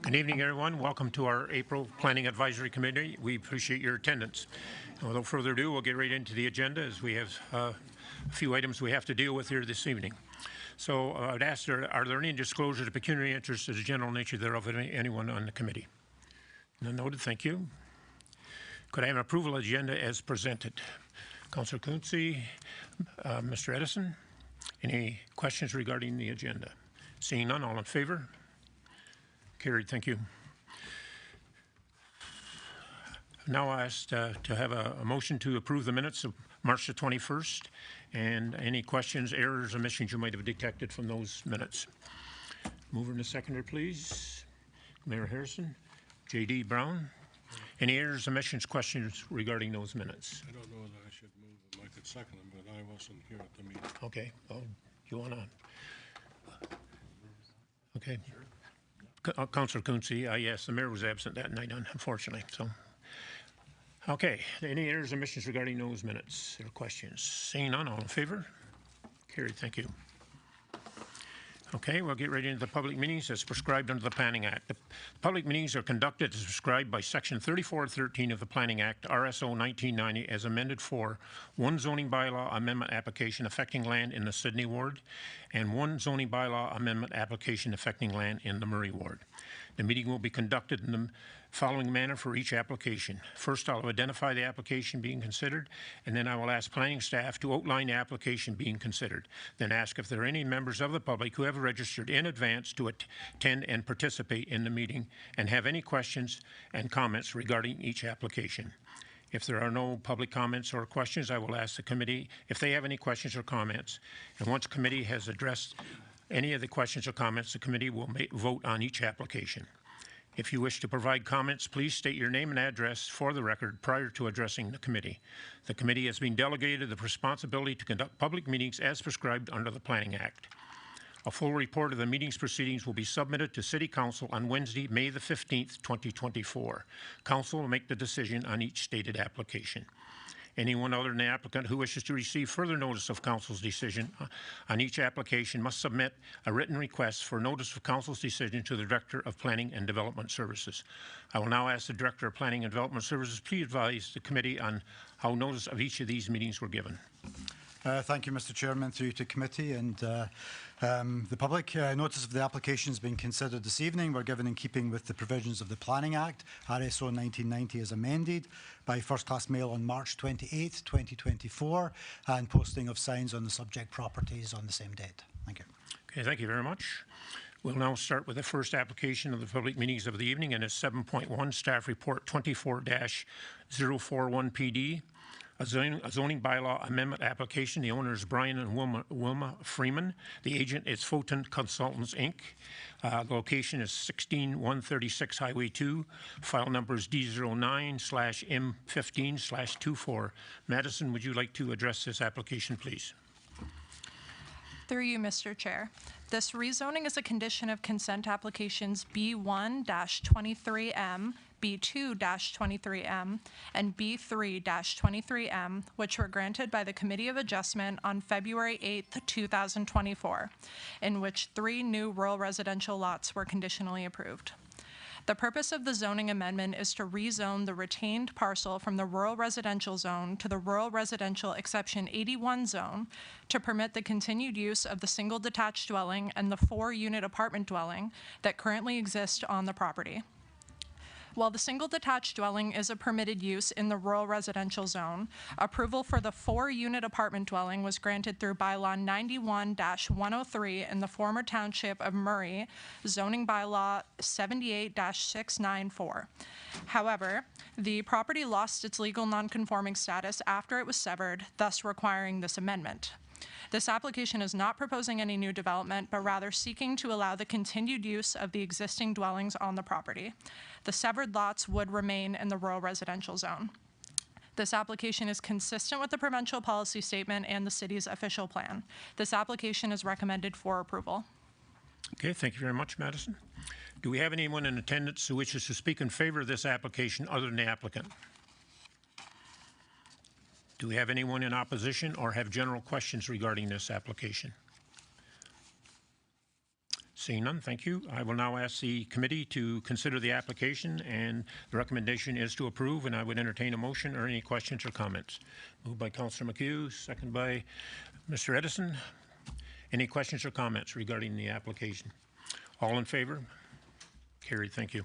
Good evening, everyone. Welcome to our April Planning Advisory Committee. We appreciate your attendance. And without further ado, we'll get right into the agenda as we have a few items we have to deal with here this evening. So I'd ask, are there any disclosures of pecuniary interest of the general nature thereof of anyone on the committee? None noted. Thank you. Could I have an approval of the agenda as presented? Councillor Quinte, Mr. Edison, any questions regarding the agenda? Seeing none, all in favor? Carried. Thank you. Now I ask to have a motion to approve the minutes of March the 21st and any questions, errors, omissions you might have detected from those minutes. Mover and a seconder, please. Mayor Harrison. J.D. Brown. Any errors, omissions, questions regarding those minutes? I don't know whether I should move them. I could second them, but I wasn't here at the meeting. Okay. Well, you want to? Okay. Councillor Quinte, yes, the mayor was absent that night, unfortunately. So, okay. Any errors or omissions regarding those minutes or questions? Seeing none, all in favor? Carried. Thank you. Okay, we'll get right into the public meetings as prescribed under the Planning Act. The public meetings are conducted as prescribed by Section 3413 of the Planning Act, RSO 1990, as amended for one zoning bylaw amendment application affecting land in the Sydney Ward and one zoning bylaw amendment application affecting land in the Murray Ward. The meeting will be conducted in the following manner for each application. First, I'll identify the application being considered, and then I will ask planning staff to outline the application being considered. Then ask if there are any members of the public who have registered in advance to attend and participate in the meeting and have any questions and comments regarding each application. If there are no public comments or questions, I will ask the committee if they have any questions or comments. And once the committee has addressed any of the questions or comments, the committee will vote on each application. If you wish to provide comments, please state your name and address for the record prior to addressing the committee. The committee has been delegated the responsibility to conduct public meetings as prescribed under the Planning Act. A full report of the meeting's proceedings will be submitted to City Council on Wednesday, May the 15th, 2024. Council will make the decision on each stated application. Anyone other than the applicant who wishes to receive further notice of Council's decision on each application must submit a written request for notice of Council's decision to the Director of Planning and Development Services. I will now ask the Director of Planning and Development Services please advise the committee on how notice of each of these meetings were given. Thank you, Mr. Chairman, through to committee and the public. Notice of the application has been considered this evening. We're given in keeping with the provisions of the Planning Act, RSO 1990 as amended, by first-class mail on March 28th, 2024, and posting of signs on the subject properties on the same date. Thank you. Okay, thank you very much. We'll now start with the first application of the public meetings of the evening, and it's 7.1 Staff Report 24-041PD. A zoning bylaw amendment application. The owner is Brian and Wilma Freeman. The agent is Fulton Consultants, Inc. The location is 16136 Highway 2. File number is D09/M15/24. Madison, would you like to address this application, please? Through you, Mr. Chair. This rezoning is a condition of consent applications B1-23M, B2-23M, and B3-23M, which were granted by the Committee of Adjustment on February 8, 2024, in which 3 new rural residential lots were conditionally approved. The purpose of the zoning amendment is to rezone the retained parcel from the rural residential zone to the rural residential exception 81 zone to permit the continued use of the single detached dwelling and the 4-unit apartment dwelling that currently exist on the property. While the single detached dwelling is a permitted use in the rural residential zone, approval for the 4-unit apartment dwelling was granted through Bylaw 91-103 in the former township of Murray, zoning bylaw 78-694. However, the property lost its legal nonconforming status after it was severed, thus requiring this amendment. This application is not proposing any new development, but rather seeking to allow the continued use of the existing dwellings on the property. The severed lots would remain in the rural residential zone. This application is consistent with the provincial policy statement and the city's official plan. This application is recommended for approval. Okay, thank you very much, Madison. Do we have anyone in attendance who wishes to speak in favor of this application other than the applicant? Do we have anyone in opposition or have general questions regarding this application? Seeing none, thank you. I will now ask the committee to consider the application, and the recommendation is to approve, and I would entertain a motion or any questions or comments. Moved by Councillor McHugh, second by Mr. Edison. Any questions or comments regarding the application? All in favor? Carried, thank you.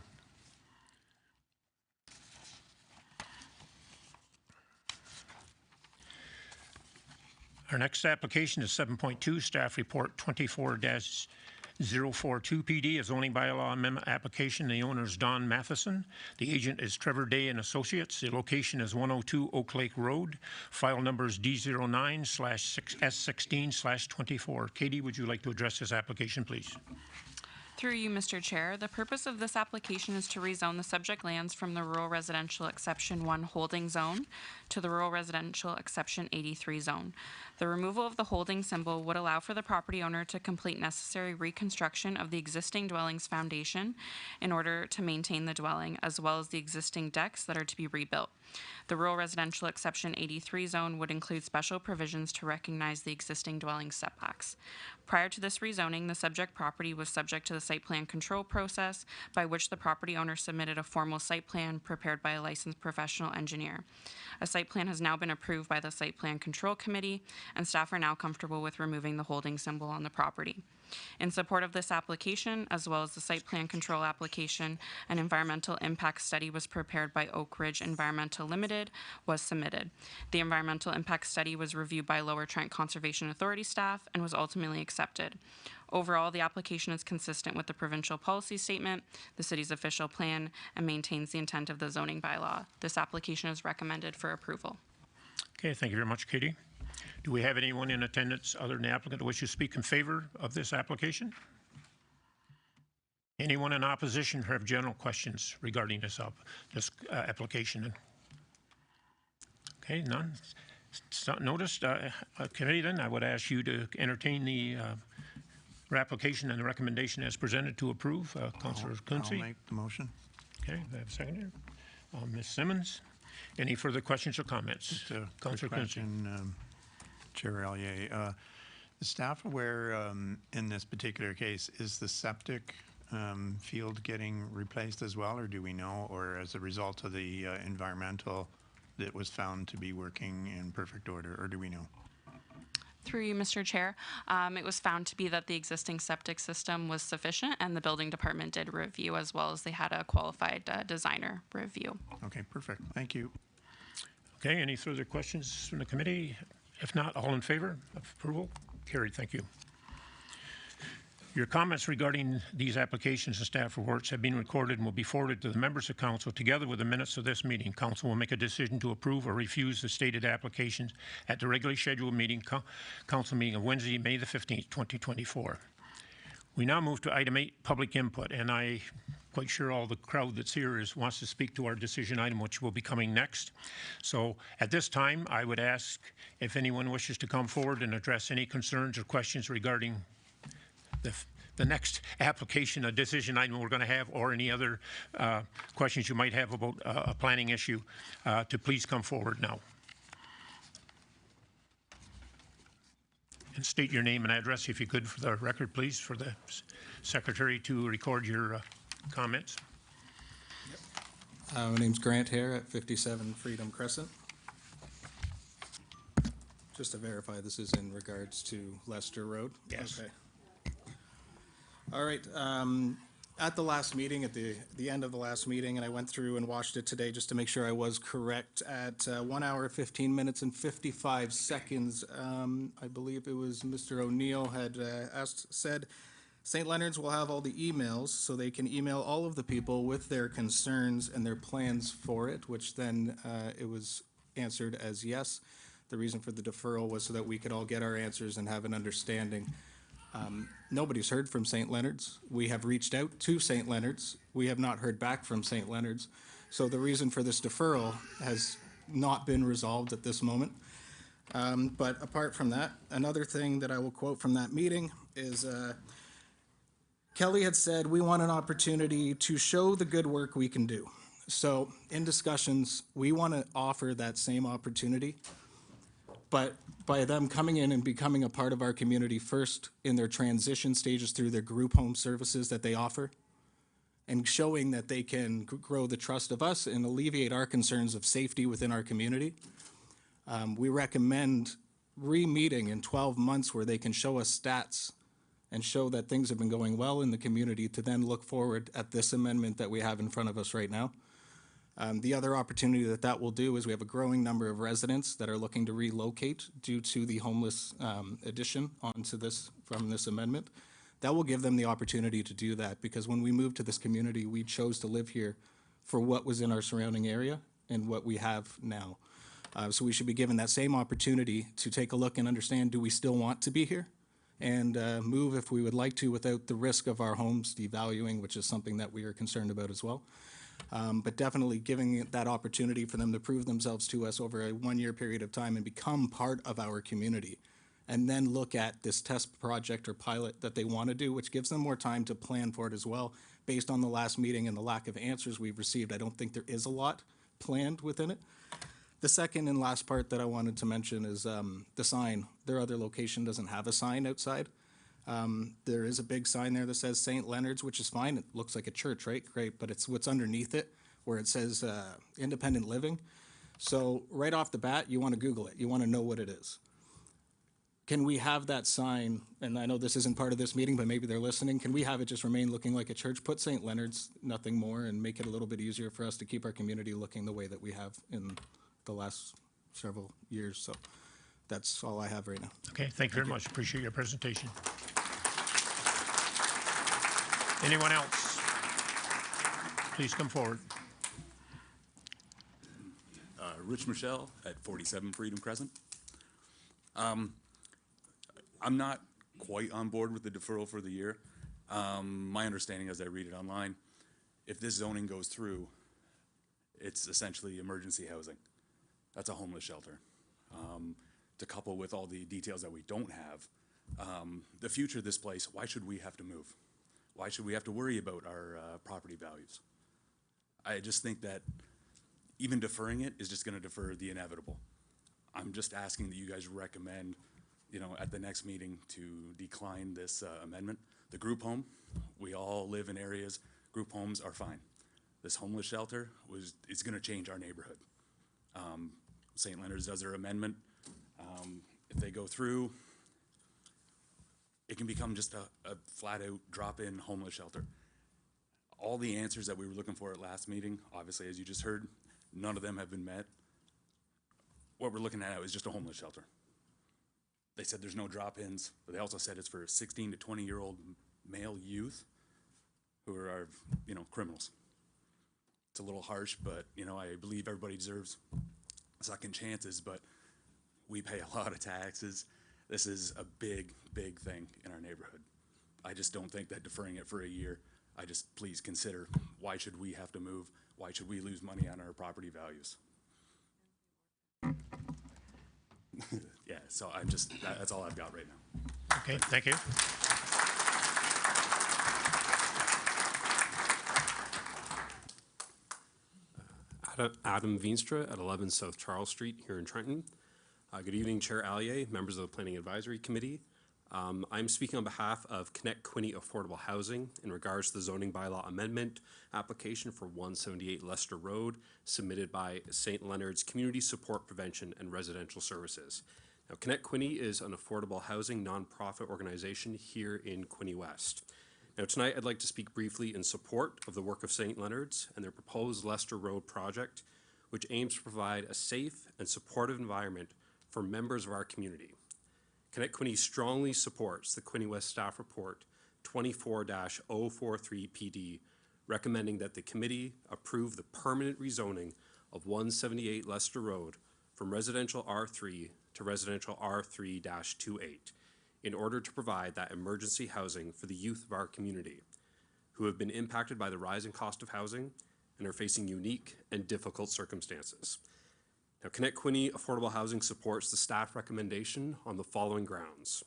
Our next application is 7.2, Staff Report 24-042 PD, a zoning bylaw amendment application. The owner is Don Matheson. The agent is Trevor Day and Associates. The location is 102 Oak Lake Road. File number is D09/S16/24. Katie, would you like to address this application, please? Through you, Mr. Chair, the purpose of this application is to rezone the subject lands from the Rural Residential Exception 1 holding zone to the Rural Residential Exception 83 zone. The removal of the holding symbol would allow for the property owner to complete necessary reconstruction of the existing dwelling's foundation in order to maintain the dwelling, as well as the existing decks that are to be rebuilt. The Rural Residential Exception 83 zone would include special provisions to recognize the existing dwelling setbacks. Prior to this rezoning, the subject property was subject to the site plan control process, by which the property owner submitted a formal site plan prepared by a licensed professional engineer. A site plan has now been approved by the Site Plan Control Committee, and staff are now comfortable with removing the holding symbol on the property. In support of this application, as well as the site plan control application, an environmental impact study was prepared by Oak Ridge Environmental Limited was submitted. The environmental impact study was reviewed by Lower Trent Conservation Authority staff and was ultimately accepted. Overall, the application is consistent with the provincial policy statement, the city's official plan, and maintains the intent of the zoning bylaw. This application is recommended for approval. Okay, thank you very much, Katie. Do we have anyone in attendance other than the applicant who wishes to speak in favor of this application? Anyone in opposition or have general questions regarding this application? Okay, none. It's not noticed. Committee, then I would ask you to entertain the application and the recommendation as presented to approve. Councillor Quinte. I'll make the motion. Okay, I have a second here. Ms. Simmons. Any further questions or comments? Just a Councillor quick Quinte. question, Chair Allier. Is staff aware in this particular case, is the septic field getting replaced as well, or do we know, or as a result of the environmental that was found to be working in perfect order, or do we know? Through you, Mr. Chair, it was found to be that the existing septic system was sufficient, and the building department did review, as well as they had a qualified designer review. Okay, perfect. Thank you. Okay, any further questions from the committee? If not, all in favor of approval? Carried, thank you. Your comments regarding these applications and staff reports have been recorded and will be forwarded to the members of council together with the minutes of this meeting. Council will make a decision to approve or refuse the stated applications at the regularly scheduled meeting, council meeting of Wednesday, May the 15th, 2024. We now move to item 8, public input, and I'm quite sure all the crowd that's here wants to speak to our decision item, which will be coming next. So at this time, I would ask if anyone wishes to come forward and address any concerns or questions regarding the next application, a decision item we're going to have, or any other questions you might have about a planning issue, to please come forward now. And state your name and address, if you could, for the record, please, for the secretary to record your comments. My name's Grant Hare at 57 Freedom Crescent. Just to verify, this is in regards to Lester Road? Yes. Okay. All right. At the last meeting, at the end of the last meeting, and I went through and watched it today just to make sure I was correct, at 1 hour, 15 minutes, and 55 seconds, I believe it was Mr. O'Neill had said, St. Leonard's will have all the emails, so they can email all of the people with their concerns and their plans for it, which then it was answered as yes. The reason for the deferral was so that we could all get our answers and have an understanding. Nobody's heard from St. Leonard's. We have reached out to St. Leonard's. We have not heard back from St. Leonard's. So the reason for this deferral has not been resolved at this moment. But apart from that, another thing that I will quote from that meeting is Kelly had said, we want an opportunity to show the good work we can do. So in discussions, we want to offer that same opportunity. But by them coming in and becoming a part of our community first in their transition stages through their group home services that they offer, and showing that they can grow the trust of us and alleviate our concerns of safety within our community, we recommend re-meeting in 12 months where they can show us stats and show that things have been going well in the community to then look forward at this amendment that we have in front of us right now. The other opportunity that will do is we have a growing number of residents that are looking to relocate due to the homeless addition onto this, from this amendment. That will give them the opportunity to do that, because when we moved to this community, we chose to live here for what was in our surrounding area and what we have now. So we should be given that same opportunity to take a look and understand, do we still want to be here? And move if we would like to without the risk of our homes devaluing, which is something that we are concerned about as well. But definitely giving that opportunity for them to prove themselves to us over a 1-year period of time and become part of our community. And then look at this test project or pilot that they want to do, which gives them more time to plan for it as well. Based on the last meeting and the lack of answers we've received, I don't think there is a lot planned within it. The second and last part that I wanted to mention is the sign. Their other location doesn't have a sign outside. There is a big sign there that says St. Leonard's, which is fine. It looks like a church, right? Great, but it's what's underneath it where it says independent living. So right off the bat, you want to Google it. You want to know what it is. Can we have that sign, and I know this isn't part of this meeting, but maybe they're listening, can we have it just remain looking like a church? Put St. Leonard's, nothing more, and make it a little bit easier for us to keep our community looking the way that we have in the last several years. So that's all I have right now. Okay, thank you very much. Appreciate your presentation. Anyone else? Please come forward. Rich Michelle at 47 Freedom Crescent. I'm not quite on board with the deferral for the year. My understanding as I read it online, if this zoning goes through, it's essentially emergency housing. That's a homeless shelter. To couple with all the details that we don't have, the future of this place, why should we have to move? Why should we have to worry about our property values? I just think that even deferring it is just going to defer the inevitable. I'm just asking that you guys recommend, at the next meeting to decline this amendment. The group home, we all live in areas, group homes are fine. This homeless shelter is going to change our neighborhood. St. Leonard's does their amendment. If they go through, it can become just a flat-out drop-in homeless shelter. All the answers that we were looking for at last meeting, obviously, as you just heard, none of them have been met. What we're looking at now is just a homeless shelter. They said there's no drop-ins, but they also said it's for 16 to 20-year-old male youth who are, criminals. It's a little harsh, but, I believe everybody deserves second chances, but we pay a lot of taxes. This is a big, big thing in our neighborhood. I just don't think that deferring it for a year, please consider, why should we have to move? Why should we lose money on our property values? Yeah, so that's all I've got right now. Okay, thank you. Adam Veenstra at 11 South Charles Street here in Trenton. Good evening, Chair Allier, members of the Planning Advisory Committee. I'm speaking on behalf of Connect Quinte Affordable Housing in regards to the zoning bylaw amendment application for 178 Leicester Road submitted by St. Leonard's Community Support Prevention and Residential Services. Now, Connect Quinte is an affordable housing nonprofit organization here in Quinte West. Now, tonight I'd like to speak briefly in support of the work of St. Leonard's and their proposed Leicester Road project, which aims to provide a safe and supportive environment for members of our community. Connect Quinte strongly supports the Quinte West Staff Report 24-043 PD, recommending that the committee approve the permanent rezoning of 178 Leicester Road from residential R3 to residential R3-28 in order to provide that emergency housing for the youth of our community who have been impacted by the rising cost of housing and are facing unique and difficult circumstances. Now, Connect Quinte Affordable Housing supports the staff recommendation on the following grounds.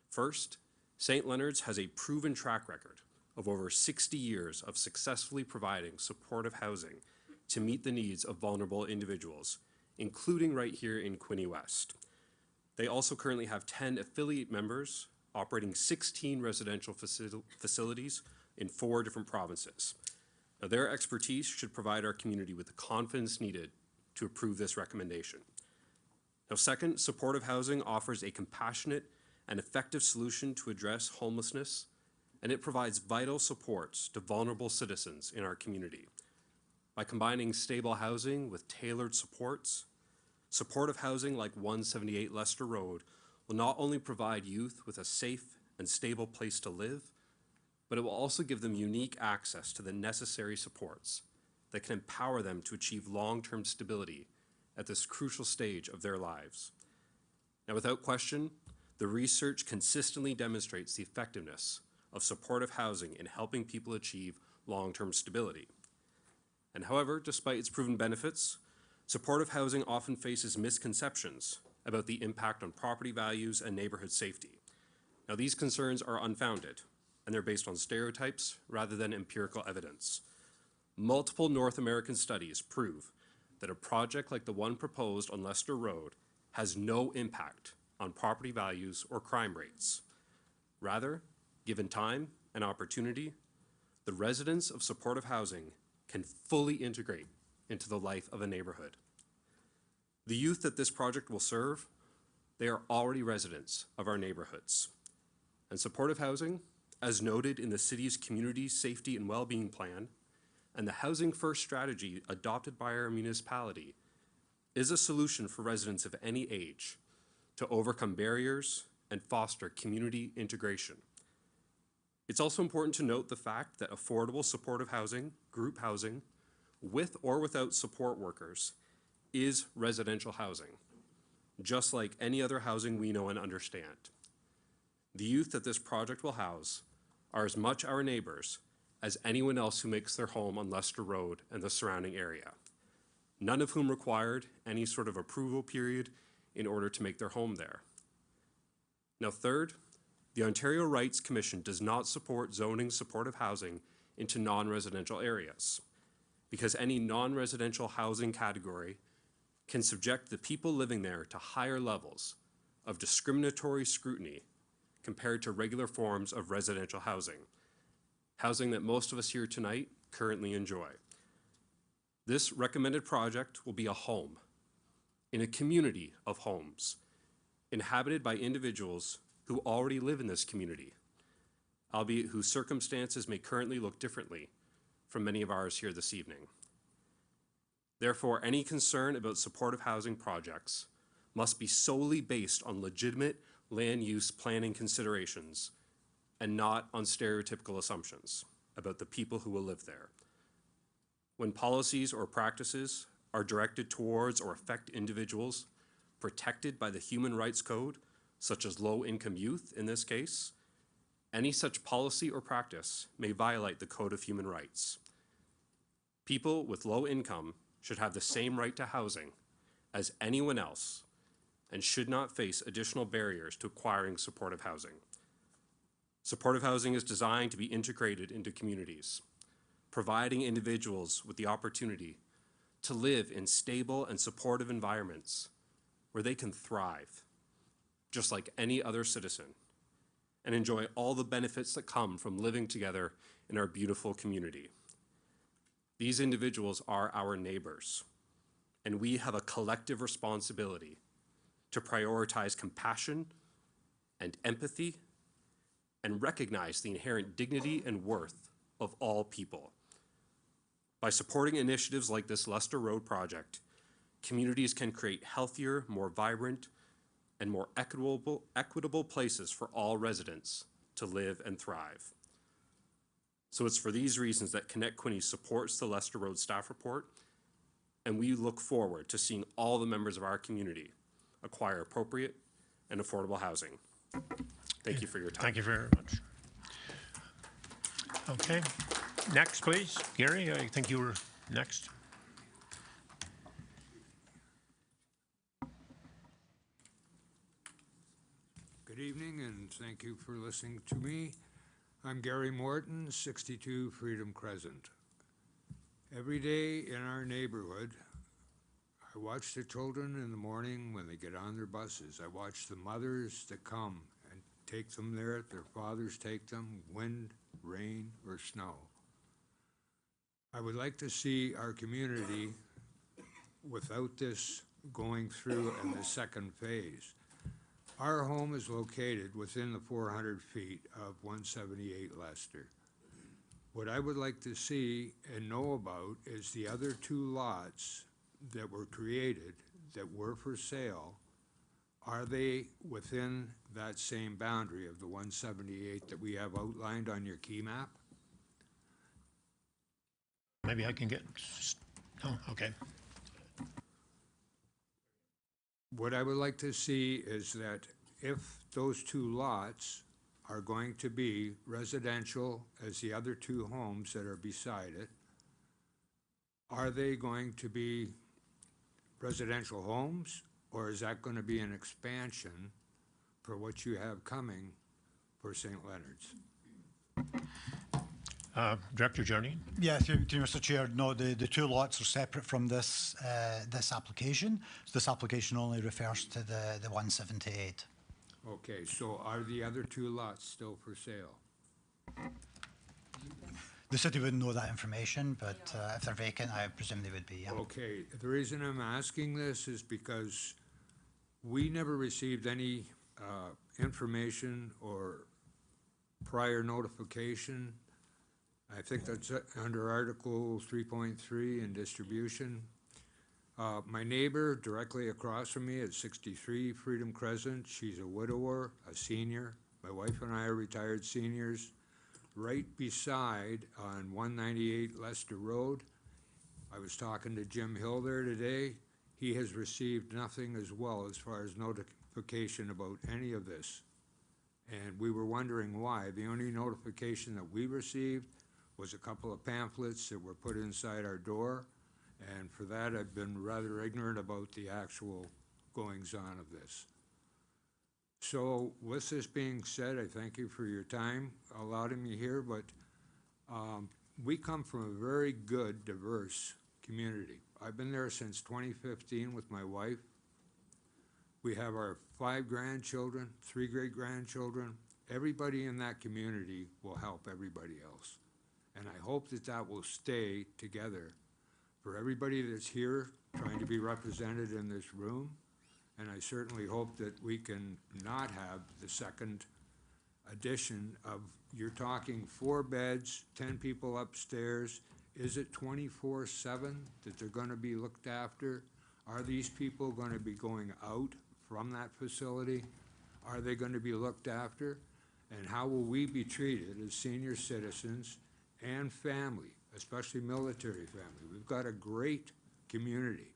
First, St. Leonard's has a proven track record of over 60 years of successfully providing supportive housing to meet the needs of vulnerable individuals, including right here in Quinte West. They also currently have 10 affiliate members operating 16 residential facilities in 4 different provinces. Now, their expertise should provide our community with the confidence needed to approve this recommendation. Now, second, supportive housing offers a compassionate and effective solution to address homelessness, and it provides vital supports to vulnerable citizens in our community. By combining stable housing with tailored supports, supportive housing like 178 Leicester Road will not only provide youth with a safe and stable place to live, but it will also give them unique access to the necessary supports that can empower them to achieve long-term stability at this crucial stage of their lives. Now, without question, the research consistently demonstrates the effectiveness of supportive housing in helping people achieve long-term stability. And however, despite its proven benefits, supportive housing often faces misconceptions about the impact on property values and neighborhood safety. Now, these concerns are unfounded, and they're based on stereotypes rather than empirical evidence. Multiple North American studies prove that a project like the one proposed on Leicester Road has no impact on property values or crime rates. Rather, given time and opportunity, the residents of supportive housing can fully integrate into the life of a neighborhood. The youth that this project will serve, they are already residents of our neighborhoods. And supportive housing, as noted in the city's Community Safety and Wellbeing Plan and the Housing First strategy adopted by our municipality, is a solution for residents of any age to overcome barriers and foster community integration. It's also important to note the fact that affordable supportive housing, group housing, with or without support workers, is residential housing, just like any other housing we know and understand. The youth that this project will house are as much our neighbors as anyone else who makes their home on Leicester Road and the surrounding area, none of whom required any sort of approval period in order to make their home there. Now, third, the Ontario Rights Commission does not support zoning supportive housing into non-residential areas, because any non-residential housing category can subject the people living there to higher levels of discriminatory scrutiny compared to regular forms of residential housing, housing that most of us here tonight currently enjoy. This recommended project will be a home in a community of homes inhabited by individuals who already live in this community, albeit whose circumstances may currently look differently from many of ours here this evening. Therefore, any concern about supportive housing projects must be solely based on legitimate land use planning considerations and not on stereotypical assumptions about the people who will live there. When policies or practices are directed towards or affect individuals protected by the Human Rights Code, such as low-income youth in this case, any such policy or practice may violate the Code of Human Rights. People with low income should have the same right to housing as anyone else and should not face additional barriers to acquiring supportive housing. Supportive housing is designed to be integrated into communities, providing individuals with the opportunity to live in stable and supportive environments where they can thrive, just like any other citizen, and enjoy all the benefits that come from living together in our beautiful community. These individuals are our neighbors, and we have a collective responsibility to prioritize compassion and empathy and recognize the inherent dignity and worth of all people. By supporting initiatives like this Leicester Road project, communities can create healthier, more vibrant, and more equitable places for all residents to live and thrive. So it's for these reasons that Connect Quinte supports the Leicester Road staff report, and we look forward to seeing all the members of our community acquire appropriate and affordable housing. Thank you for your time. Thank you very much. Okay, next please. Gary, I think you were next. Good evening, and thank you for listening to me. I'm Gary Morton, 62 Freedom Crescent. Every day in our neighborhood, I watch the children in the morning when they get on their buses. I watch the mothers that come and take them there. Their fathers take them, wind, rain, or snow. I would like to see our community without this going through in the second phase. Our home is located within the 400 feet of 178 Lester. What I would like to see and know about is the other two lots that were created that were for sale. Are they within that same boundary of the 178 that we have outlined on your key map? Maybe I can get, oh, okay. What I would like to see is that if those two lots are going to be residential as the other two homes that are beside it, are they going to be residential homes, or is that going to be an expansion for what you have coming for St. Leonard's? Director Journey? Yeah, through you, Mr. Chair. No, the two lots are separate from this this application. So this application only refers to the 178. Okay, so are the other two lots still for sale? The city wouldn't know that information, but if they're vacant, I presume they would be. Yeah. Okay, the reason I'm asking this is because we never received any information or prior notification. I think that's under Article 3.3 in distribution. My neighbor directly across from me at 63 Freedom Crescent, she's a widower, a senior. My wife and I are retired seniors. Right beside on 198 Lester Road, I was talking to Jim Hill there today. He has received nothing as well as far as notification about any of this. And we were wondering why. The only notification that we received was a couple of pamphlets that were put inside our door. And for that, I've been rather ignorant about the actual goings-on of this. So with this being said, I thank you for your time allowing me here, but we come from a very good, diverse community. I've been there since 2015 with my wife. We have our 5 grandchildren, 3 great-grandchildren. Everybody in that community will help everybody else. And I hope that that will stay together for everybody that's here trying to be represented in this room. And I certainly hope that we can not have the second addition of, you're talking 4 beds, 10 people upstairs. Is it 24/7 that they're going to be looked after? Are these people going to be going out from that facility? Are they going to be looked after? And how will we be treated as senior citizens and family, especially military family? We've got a great community,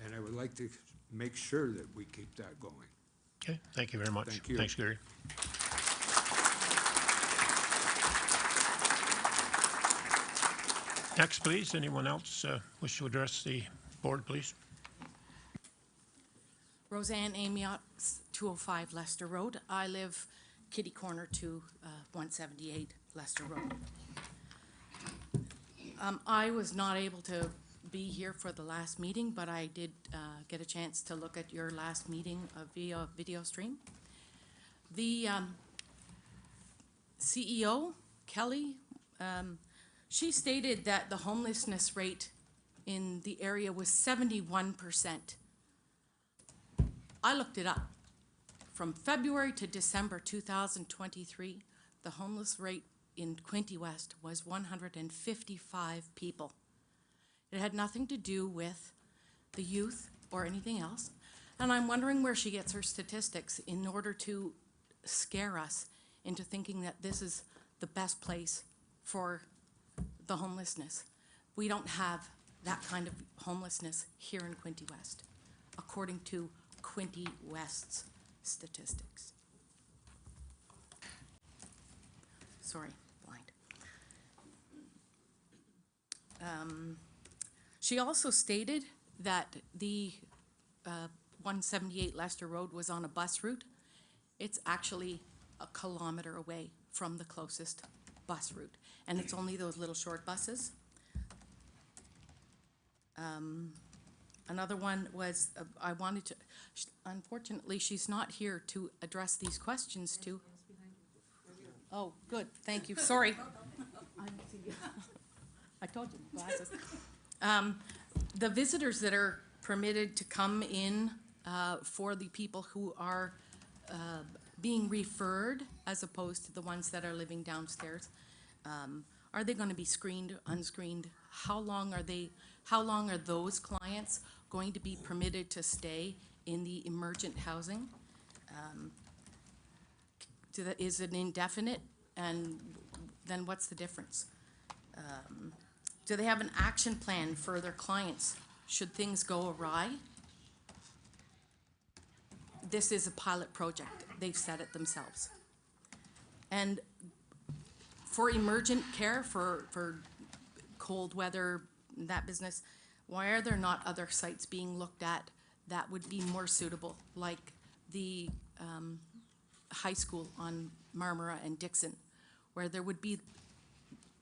and I would like to make sure that we keep that going. Okay, thank you very much. Thank you. Thanks, Gary. Next, please. Anyone else wish to address the board, please? Roseanne Amiot, 205 Lester Road. I live kitty corner to 178 Lester Road. I was not able to be here for the last meeting, but I did get a chance to look at your last meeting via video stream. The CEO, Kelly, she stated that the homelessness rate in the area was 71%. I looked it up. From February to December 2023, the homeless rate in Quinte West was 155 people. It had nothing to do with the youth or anything else. And I'm wondering where she gets her statistics in order to scare us into thinking that this is the best place for the homelessness. We don't have that kind of homelessness here in Quinte West, according to Quinte West's statistics. Sorry, blind. She also stated that the 178 Lester Road was on a bus route. It's actually a kilometer away from the closest bus route, and it's only those little short buses. Another one was, I wanted to, unfortunately, she's not here to address these questions to. Oh, good, thank you, sorry. I told you, glasses. The visitors that are permitted to come in for the people who are being referred as opposed to the ones that are living downstairs, are they going to be screened, unscreened? How long are those clients going to be permitted to stay in the emergent housing? Is it indefinite? And then what's the difference? Do they have an action plan for their clients should things go awry? This is a pilot project. They've said it themselves. And for emergent care, for cold weather, that business, why are there not other sites being looked at that would be more suitable, like the high school on Marmora and Dixon, where there would be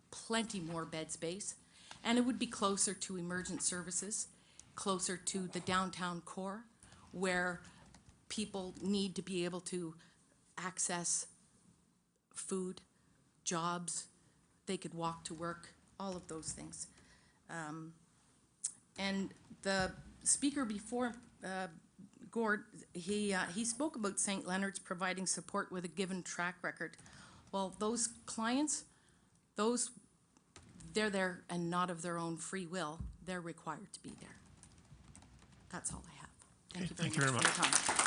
plenty more bed space, and it would be closer to emergent services, closer to the downtown core, where people need to be able to access food, jobs, they could walk to work, all of those things. And the speaker before, Gord, he spoke about St. Leonard's providing support with a given track record. Well, those clients, they're there and not of their own free will. They're required to be there. That's all I have. Thank you very much for your time.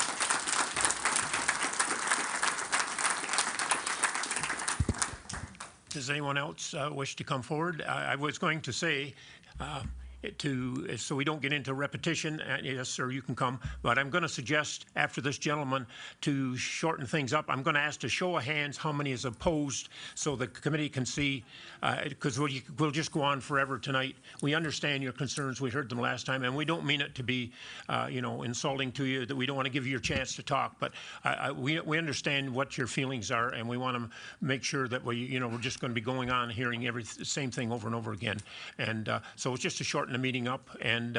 Does anyone else wish to come forward? I was going to say, so we don't get into repetition, yes, sir, you can come, but I'm going to suggest after this gentleman to shorten things up. I'm going to ask to show of hands how many is opposed so the committee can see, because we'll just go on forever tonight. We understand your concerns. We heard them last time, and we don't mean it to be, insulting to you, that we don't want to give you your chance to talk, but we understand what your feelings are, and we want to make sure that we're just going to be going on hearing the same thing over and over again. And so it's just to shorten the meeting up, and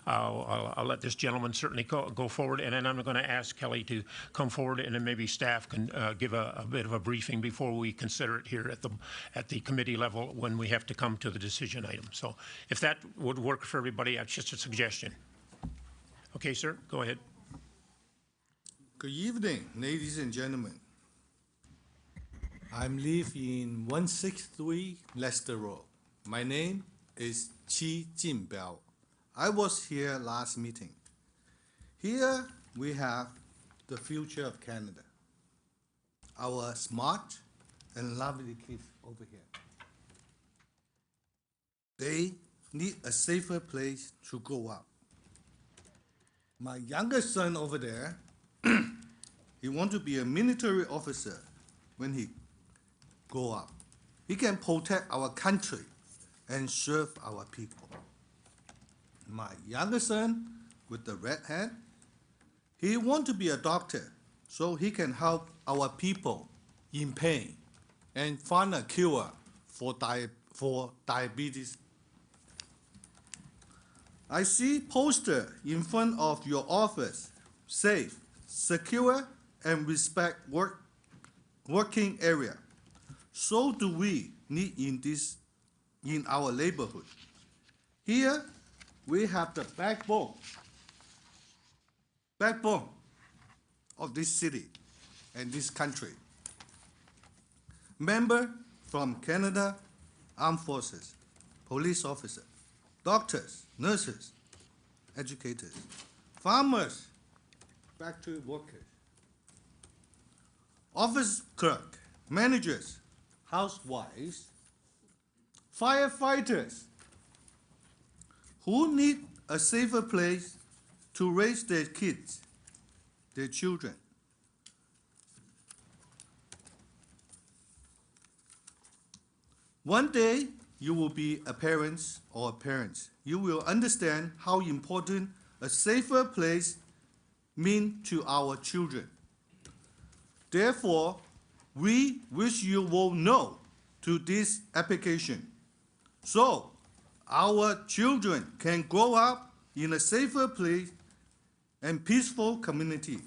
I'll let this gentleman certainly go forward, and then I'm going to ask Kelly to come forward, and then maybe staff can give a bit of a briefing before we consider it here at the committee level when we have to come to the decision item. So if that would work for everybody, that's just a suggestion. Okay, sir, go ahead. Good evening, ladies and gentlemen. I live in 163 Leicester Road. My name is Qi Jinbiao. I was here last meeting. Here we have the future of Canada. Our smart and lovely kids over here. They need a safer place to grow up. My youngest son over there, he wants to be a military officer when he grow up. He can protect our country and serve our people. My younger son with the red hat, he wants to be a doctor so he can help our people in pain and find a cure for diabetes. I see poster in front of your office, safe, secure, and respect working area. So do we need in our neighborhood. Here, we have the backbone of this city and this country. Member from Canada Armed Forces, police officer, doctors, nurses, educators, farmers, factory workers, office clerk, managers, housewives, firefighters who need a safer place to raise their kids, their children. One day, you will be a parent or parents. You will understand how important a safer place means to our children. Therefore, we wish you will know to this application, so our children can grow up in a safer place and peaceful community.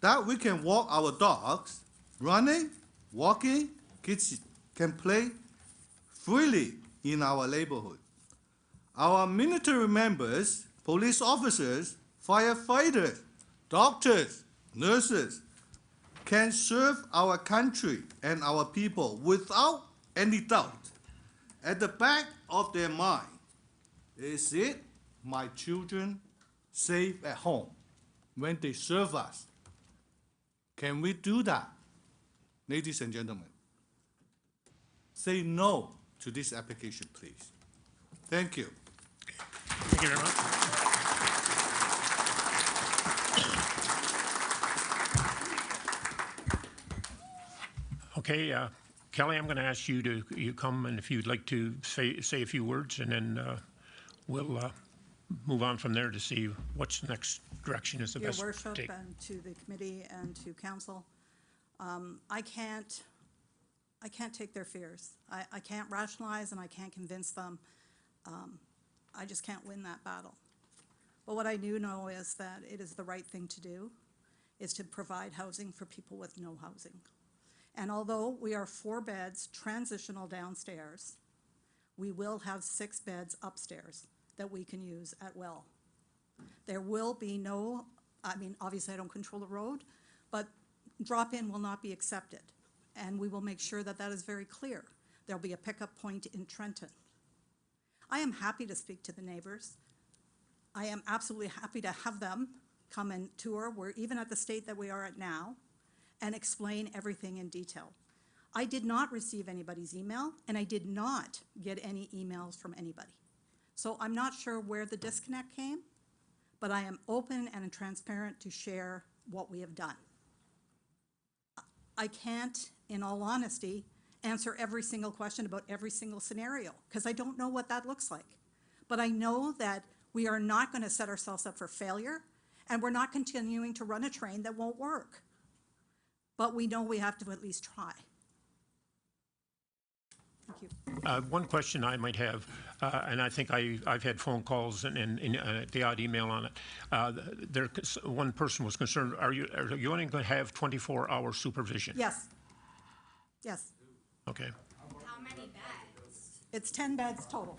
That we can walk our dogs, running, walking, kids can play freely in our neighborhood. Our military members, police officers, firefighters, doctors, nurses can serve our country and our people without any doubt. At the back of their mind, is it my children safe at home when they serve us? Can we do that? Ladies and gentlemen, say no to this application, please. Thank you. Thank you very much. Okay, Kelly, I'm going to ask you to come, and if you'd like to say a few words, and then we'll move on from there to see what's the next direction is the Your best to worship, take. and to the committee and to council, I can't take their fears. I can't rationalize and I can't convince them. I just can't win that battle. But what I do know is that it is the right thing to do, is to provide housing for people with no housing. And although we are 4 beds transitional downstairs, we will have 6 beds upstairs that we can use at will. There will be no, I mean, obviously I don't control the road, but drop-in will not be accepted. And we will make sure that that is very clear. There'll be a pickup point in Trenton. I am happy to speak to the neighbors. I am absolutely happy to have them come and tour. We're even at the state that we are at now, and explain everything in detail. I did not receive anybody's email, and I did not get any emails from anybody. So I'm not sure where the disconnect came, but I am open and transparent to share what we have done. I can't, in all honesty, answer every single question about every single scenario, because I don't know what that looks like. But I know that we are not going to set ourselves up for failure, and we're not continuing to run a train that won't work. But we know we have to at least try. Thank you. One question I might have, and I think I've had phone calls and the odd email on it. One person was concerned, are you only going to have 24-hour supervision? Yes. Yes. Okay. How many beds? It's 10 beds total.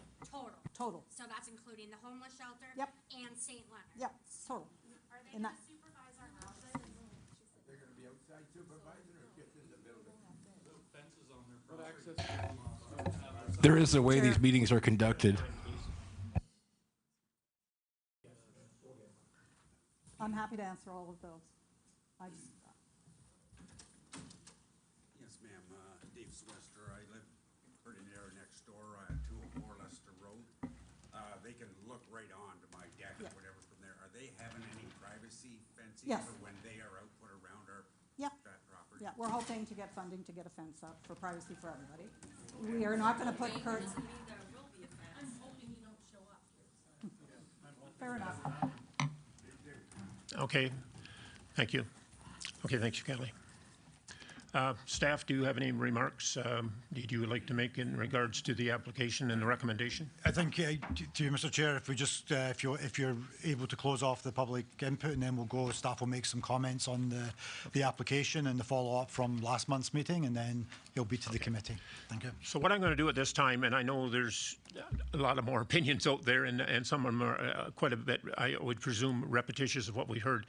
Total. So that's including the homeless shelter? Yep. And St. Leonard? Yep, total. Are they And gonna that- supervise our houses? They're gonna be outside supervising or just in the building? There is a way these meetings are conducted. I'm happy to answer all of those. Yes, ma'am. Dave Swister. I live pretty near next door, 204 Leicester Road. They can look right on to my deck or Yeah. whatever from there. Are they having any privacy fencing Yes. for when they are out put around our Yeah. that property? Yeah, we're hoping to get funding to get a fence up for privacy for everybody. We are not going to put curtains. I'm hoping you don't show up here. Fair enough. Okay. Thank you. Okay, thank you, Kelly. Staff, do you have any remarks did you like to make in regards to the application and the recommendation? I think, to you, Mr. Chair, if we just, if you're able to close off the public input, and then we'll go, staff will make some comments on the application and the follow-up from last month's meeting, and then it'll be to the committee. Thank you. So what I'm going to do at this time, and I know there's a lot of more opinions out there, and some of them are quite a bit, I would presume, repetitious of what we heard.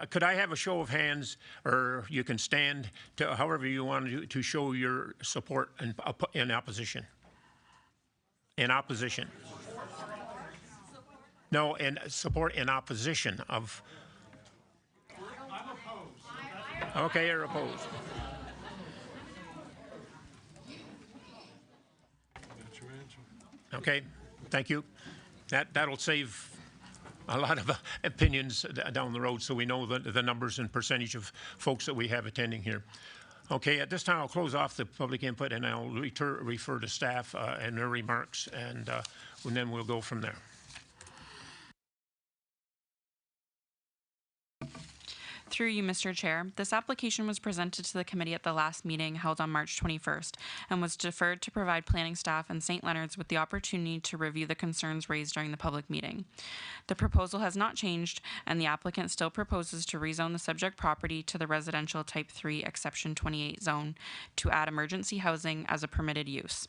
Could I have a show of hands, or you can stand to however you want to show your support in opposition? In opposition. No, in support in opposition of. I'm opposed. Okay, you're opposed. That's your answer. Okay, thank you. That'll save a lot of opinions down the road, so we know the numbers and percentage of folks that we have attending here. Okay, at this time, I'll close off the public input, and I'll refer to staff and their remarks, and then we'll go from there. Through you, Mr. Chair, this application was presented to the committee at the last meeting held on March 21st and was deferred to provide planning staff and St. Leonard's with the opportunity to review the concerns raised during the public meeting. The proposal has not changed, and the applicant still proposes to rezone the subject property to the residential Type 3 Exception 28 zone to add emergency housing as a permitted use.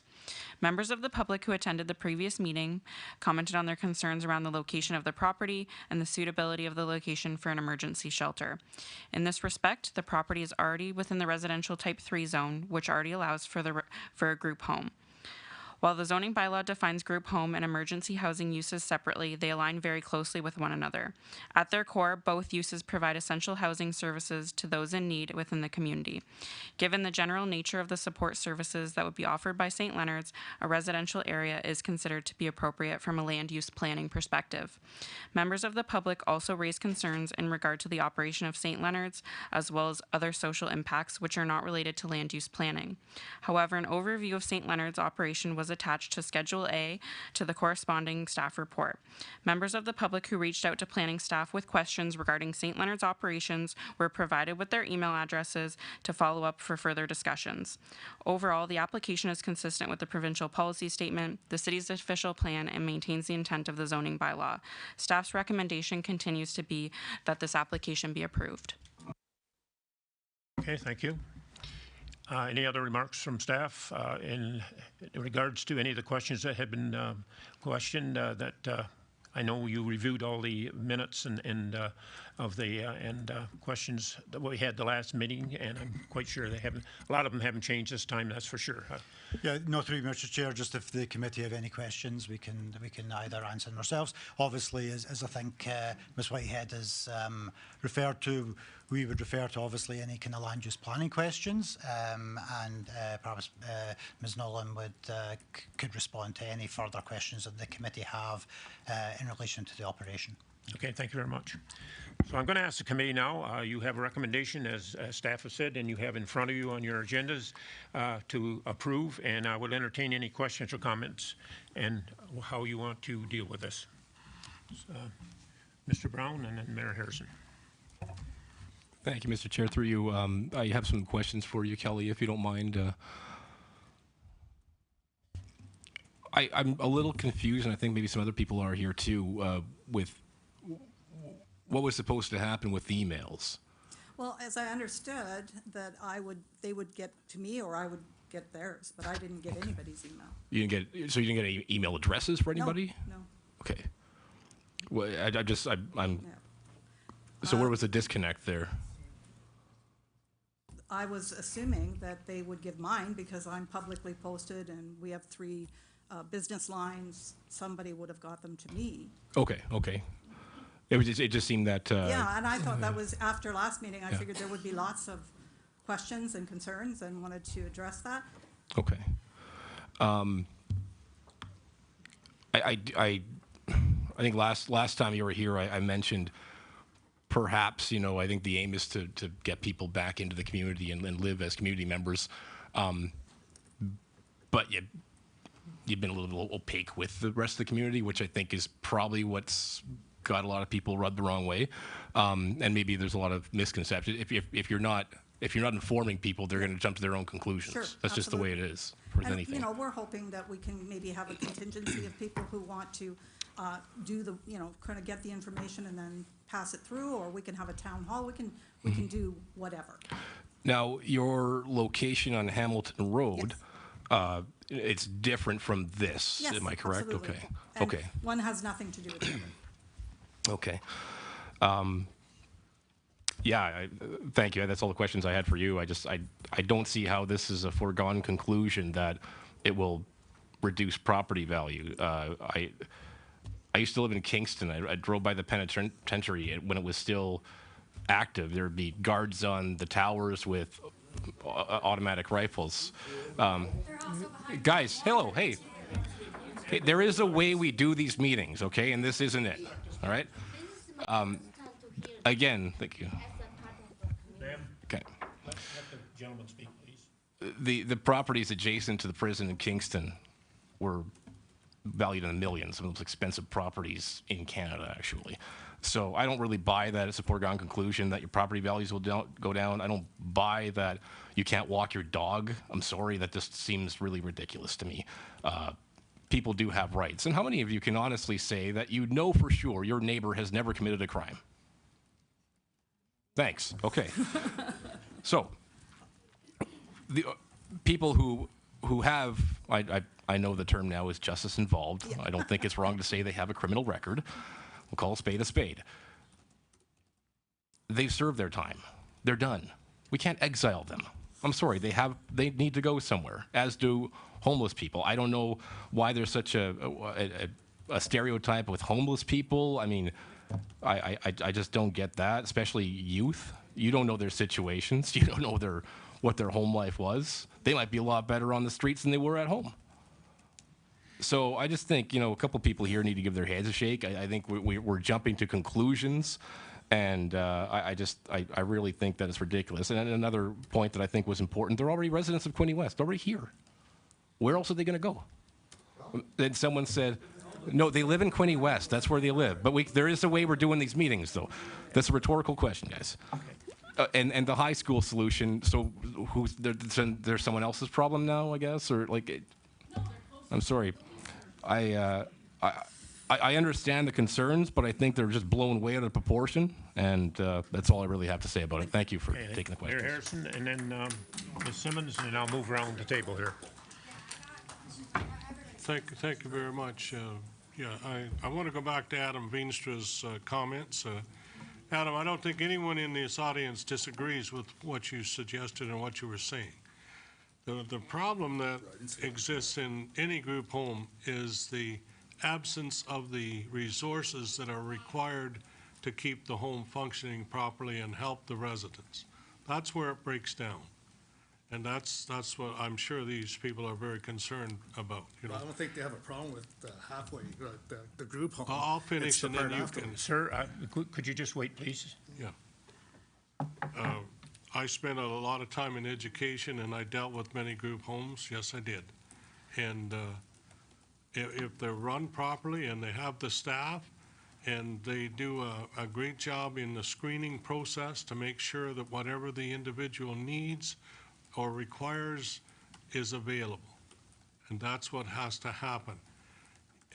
Members of the public who attended the previous meeting commented on their concerns around the location of the property and the suitability of the location for an emergency shelter. In this respect, the property is already within the residential Type 3 zone, which already allows for a group home. While the zoning bylaw defines group home and emergency housing uses separately, they align very closely with one another. At their core, both uses provide essential housing services to those in need within the community. Given the general nature of the support services that would be offered by St. Leonard's, a residential area is considered to be appropriate from a land use planning perspective. Members of the public also raised concerns in regard to the operation of St. Leonard's, as well as other social impacts which are not related to land use planning. However, an overview of St. Leonard's operation was attached to Schedule A to the corresponding staff report. Members of the public who reached out to planning staff with questions regarding St. Leonard's operations were provided with their email addresses to follow up for further discussions. Overall, the application is consistent with the provincial policy statement, the city's official plan, and maintains the intent of the zoning bylaw. Staff's recommendation continues to be that this application be approved. Okay, thank you. Any other remarks from staff in regards to any of the questions that have been questioned? That I know you reviewed all the minutes and of the questions that we had the last meeting, and I'm quite sure they haven't. A lot of them haven't changed this time. That's for sure. Yeah, no, through you, Mr. Chair. Just if the committee have any questions, we can either answer them ourselves. Obviously, as I think Ms. Whitehead has referred to, we would refer to obviously any kind of land use planning questions, and perhaps Ms. Nolan could respond to any further questions that the committee have in relation to the operation. Okay, thank you very much. So I'm going to ask the committee now. You have a recommendation, as staff has said, and you have in front of you on your agendas to approve, and I will entertain any questions or comments and how you want to deal with this. Mr. Brown and then Mayor Harrison. Thank you, Mr. Chair. Through you, I have some questions for you, Kelly, if you don't mind. I'm a little confused, and I think maybe some other people are here too, with what was supposed to happen with the emails. Well, as I understood, that they would get to me or I would get theirs, but I didn't get anybody's email. You didn't get, so you didn't get any email addresses for anybody? No. Okay. Well, I'm. Yeah. So where was the disconnect there? I was assuming that they would give mine because I'm publicly posted and we have 3 business lines. Somebody would have got them to me. Okay. It just seemed that. Yeah, and I thought that was after last meeting. I figured there would be lots of questions and concerns and wanted to address that. Okay. I think last time you were here, I mentioned perhaps, I think the aim is to get people back into the community and live as community members. But you've been a little opaque with the rest of the community, which I think is probably what's got a lot of people rubbed the wrong way. And maybe there's a lot of misconceptions. If you're not informing people, they're going to jump to their own conclusions. Sure, That's just the way it is with anything. We're hoping that we can maybe have a contingency of people who want to do the, kind of get the information and then pass it through, or we can have a town hall. We can do whatever. Now, your location on Hamilton Road, yes. It's different from this. Yes, am I correct? Absolutely. Okay. And okay. One has nothing to do with the other. Okay. Yeah, thank you. That's all the questions I had for you. I don't see how this is a foregone conclusion that it will reduce property value. I used to live in Kingston. I drove by the penitentiary when it was still active. There'd be guards on the towers with automatic rifles. Guys, hello, hey. Okay, there is a way we do these meetings, okay? And this isn't it, all right? Again, thank you. Okay. Let the gentleman speak, please. The properties adjacent to the prison in Kingston were valued in the millions, some of the most expensive properties in Canada, actually. So I don't really buy that it's a foregone conclusion that your property values will go down. I don't buy that you can't walk your dog. I'm sorry, that just seems really ridiculous to me. People do have rights. And how many of you can honestly say that you know for sure your neighbor has never committed a crime? Thanks. Okay. So the people who have, I know the term now is justice involved. Yeah. I don't think it's wrong to say they have a criminal record. We'll call a spade a spade. They've served their time. They're done. We can't exile them. I'm sorry. They need to go somewhere, as do homeless people. I don't know why there's such a stereotype with homeless people. I mean, I just don't get that, especially youth. You don't know their situations. You don't know what their home life was. They might be a lot better on the streets than they were at home. So I just think, a couple people here need to give their heads a shake. I think we're jumping to conclusions, and I really think that it's ridiculous. And another point that I think was important, they're already residents of Quinte West, already here. Where else are they going to go? Then someone said, no, they live in Quinte West. That's where they live. But there is a way we're doing these meetings, though. That's a rhetorical question, guys. And the high school solution, so there's someone else's problem now, I guess? Or I'm sorry. I understand the concerns, but I think they're just blown way out of proportion, and that's all I really have to say about it. Thank you for taking the question. Mayor Harrison, and then Ms. Simmons, and I'll move around the table here. Thank you very much. I want to go back to Adam Veenstra's comments. Adam, I don't think anyone in this audience disagrees with what you suggested and what you were saying. The problem that exists in any group home is the absence of the resources that are required to keep the home functioning properly and help the residents. That's where it breaks down. And that's what I'm sure these people are very concerned about. Well, I don't think they have a problem with halfway, the group home. I'll finish and then you can. Sir, could you just wait, please? Yeah. I spent a lot of time in education, and I dealt with many group homes. Yes, I did. And if they're run properly and they have the staff and they do a great job in the screening process to make sure that whatever the individual needs or requires is available. And that's what has to happen.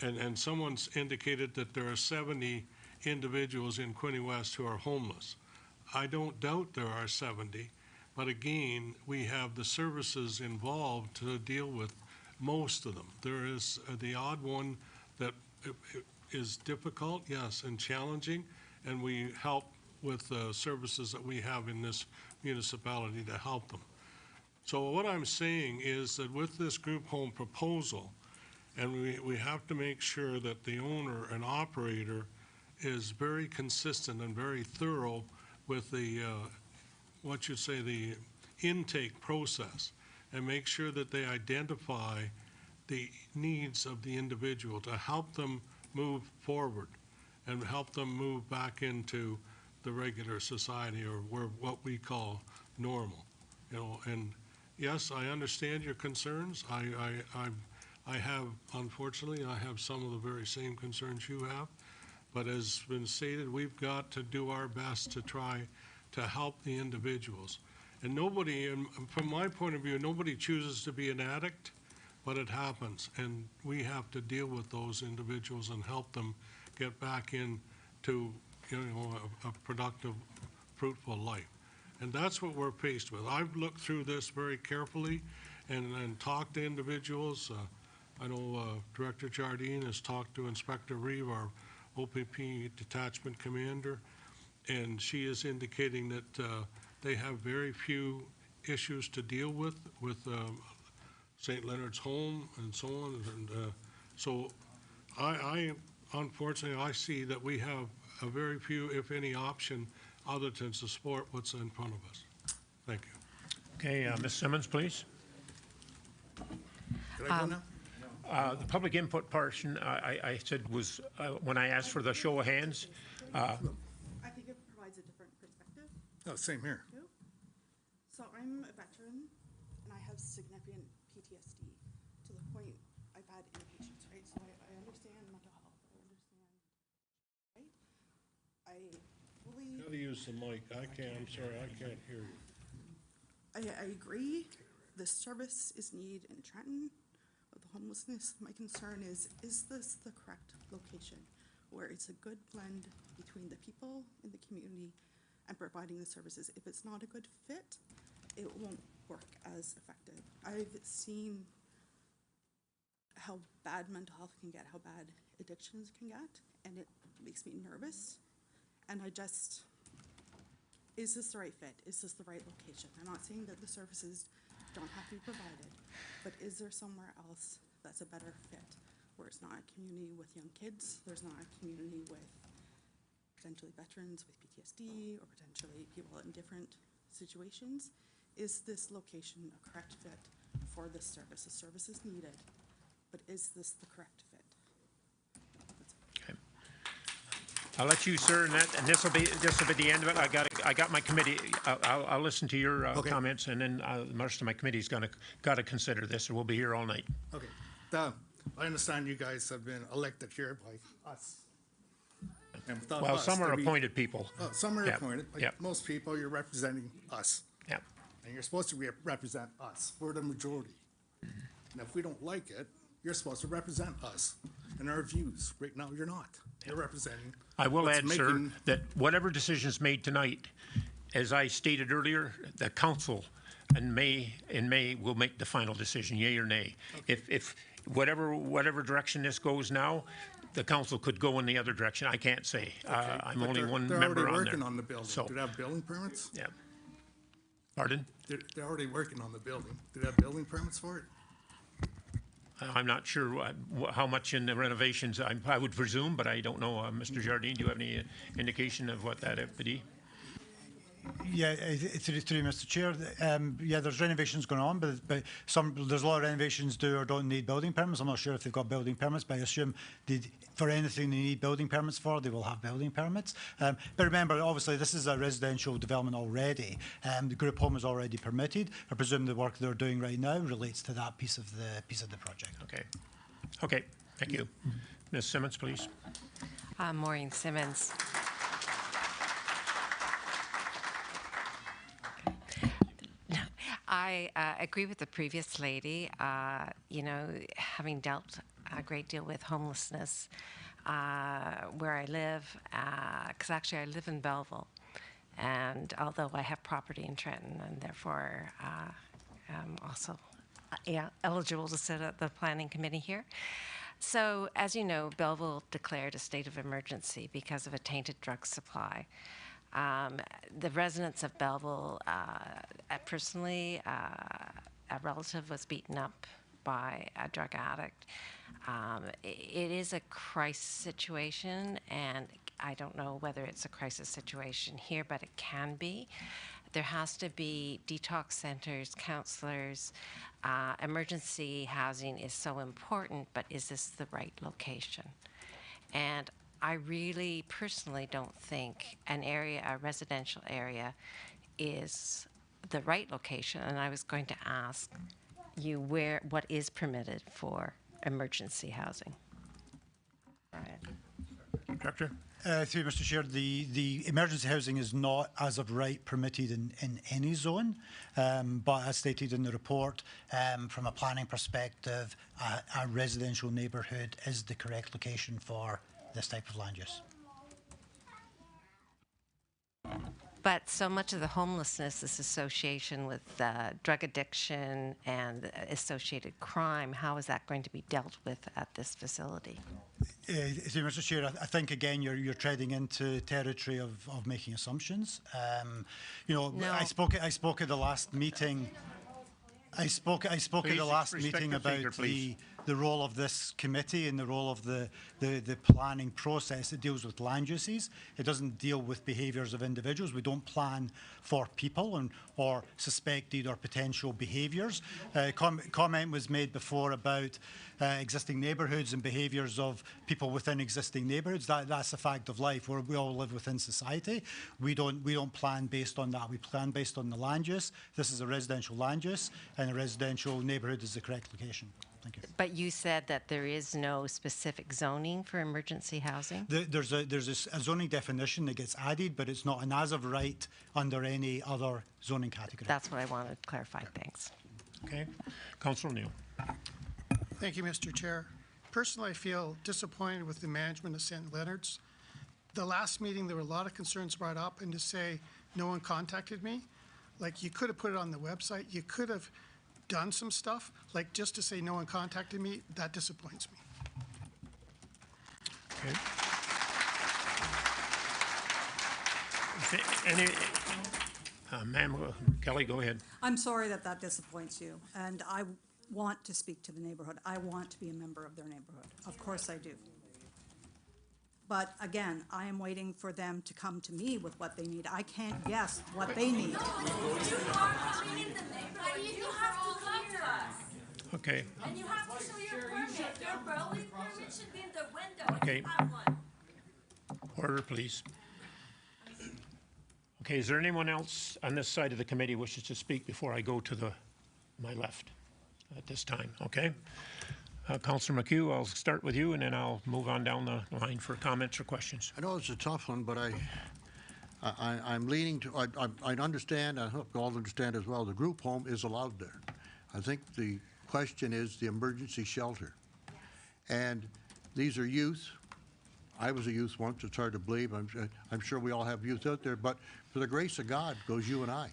And someone's indicated that there are 70 individuals in Quinte West who are homeless. I don't doubt there are 70, but again, we have the services involved to deal with most of them. There is the odd one that is difficult, yes, and challenging, and we help with the services that we have in this municipality to help them. So what I'm saying is that with this group home proposal, and we have to make sure that the owner and operator is very consistent and very thorough with the, the intake process, and make sure that they identify the needs of the individual to help them move forward and help them move back into the regular society, or what we call normal, and yes, I understand your concerns. I have, unfortunately, I have some of the very same concerns you have. But as been stated, we've got to do our best to try to help the individuals. And nobody, and from my point of view, nobody chooses to be an addict, but it happens. And we have to deal with those individuals and help them get back into, a productive, fruitful life. And that's what we're faced with. I've looked through this very carefully and talked to individuals. I know Director Jardine has talked to Inspector Reeve, our OPP detachment commander, and she is indicating that they have very few issues to deal with St. Leonard's home and so on. And so I unfortunately, I see that we have a very few, if any, option other than to support what's in front of us. Thank you. Okay, Ms. Simmons, please. Can I go now? The public input portion, I said was, when I asked for the show of hands. I think it provides a different perspective. Oh, same here. So I'm a veteran, and I have significant PTSD to the point I've had inpatients, right? So I understand mental health, I understand, right? I fully, Gotta use the mic. I'm sorry, I can't hear you. I agree, this service is needed in Trenton with the homelessness. My concern is this the correct location where it's a good blend between the people in the community and providing the services? If it's not a good fit, it won't work as effective. I've seen how bad mental health can get, how bad addictions can get, and it makes me nervous. And is this the right fit? Is this the right location? I'm not saying that the services don't have to be provided, but is there somewhere else that's a better fit, where it's not a community with young kids, there's not a community with potentially veterans with PTSD, or potentially people in different situations? Is this location a correct fit for this service? The service is needed, but is this the correct fit? Okay. I'll let you, sir, and this will be the end of it. I got my committee. I'll listen to your comments, and then the rest of my committee's got to consider this, or we'll be here all night. Okay. I understand you guys have been elected here by us. And without Well, us, some are there'd be- appointed people. Some are Yep. appointed. Like Yep. most people, you're representing us. Yeah. And you're supposed to represent us. We're the majority. And if we don't like it, you're supposed to represent us and our views. Right now, you're not. You're representing. I will what's add, sir, making- that whatever decision is made tonight, as I stated earlier, the council in May will make the final decision, yea or nay. If whatever direction this goes now, the council could go in the other direction. I can't say. I'm But only they're- one they're member already on there. working on the building. So, Do they have building permits? yeah. Pardon? They're already working on the building. Do they have building permits for it? I'm not sure how much in the renovations, I would presume, but I don't know. Mr. Jardine, do you have any indication of what that would be? Yeah, through you, Mr. Chair. Yeah, there's renovations going on, but there's a lot of renovations do or don't need building permits. I'm not sure if they've got building permits, but I assume for anything they need building permits for, they will have building permits. But remember, obviously, this is a residential development already. The group home is already permitted. I presume the work they're doing right now relates to that piece of the project. Okay. Okay. Thank you. Ms. Simmons, please. Maureen Simmons. I agree with the previous lady. You know, having dealt a great deal with homelessness where I live, because actually I live in Belleville, and although I have property in Trenton, and therefore I'm also eligible to sit at the planning committee here. So, as you know, Belleville declared a state of emergency because of a tainted drug supply. The residents of Belleville, personally, a relative was beaten up by a drug addict. It is a crisis situation, and I don't know whether it's a crisis situation here, but it can be. There has to be detox centers, counselors. Emergency housing is so important, but is this the right location? And I really personally don't think a residential area is the right location. And I was going to ask you what is permitted for emergency housing. Right. Director? Through you, Mr. Chair, the emergency housing is not, as of right, permitted in any zone, but as stated in the report, from a planning perspective, a residential neighbourhood is the correct location for this type of land use. But so much of the homelessness is association with drug addiction and associated crime. How is that going to be dealt with at this facility? Mr. Chair, I think again you're treading into territory of making assumptions. You know, No. I spoke at the last meeting. I spoke at the last meeting about the role of this committee and the role of the planning process. It deals with land uses. It doesn't deal with behaviours of individuals. We don't plan for people or suspected or potential behaviours. Comment was made before about existing neighbourhoods and behaviours of people within existing neighbourhoods. That's a fact of life. We all live within society. We don't plan based on that. We plan based on the land use. This is a residential land use, and a residential neighbourhood is the correct location. Thank you. But you said that there is no specific zoning for emergency housing? There's a zoning definition that gets added, but it's not an as of right under any other zoning category. That's what I wanted to clarify. Thanks. Okay. Councillor Neal. Thank you, Mr. Chair. Personally, I feel disappointed with the management of St. Leonard's. The last meeting, there were a lot of concerns brought up, and to say no one contacted me, like you could have put it on the website, you could have done some stuff, like just to say no one contacted me, that disappoints me. Okay. Any, ma'am, Kelly, go ahead. I'm sorry that that disappoints you, and I want to speak to the neighborhood. I want to be a member of their neighborhood. Of course I do. But again, I am waiting for them to come to me with what they need. I can't guess what they need. Okay. And you have to show your permit. Your building permit should be in the window. Okay. You have one. Order, please. Okay, is there anyone else on this side of the committee wishes to speak before I go to my left at this time? Okay. Councillor McHugh, I'll start with you, and then I'll move on down the line for comments or questions. I know it's a tough one, but I'm leaning to, I understand, I hope you all understand as well, the group home is allowed there. I think the question is the emergency shelter. And these are youth. I was a youth once, it's hard to believe. I'm sure we all have youth out there, but for the grace of God goes you and I.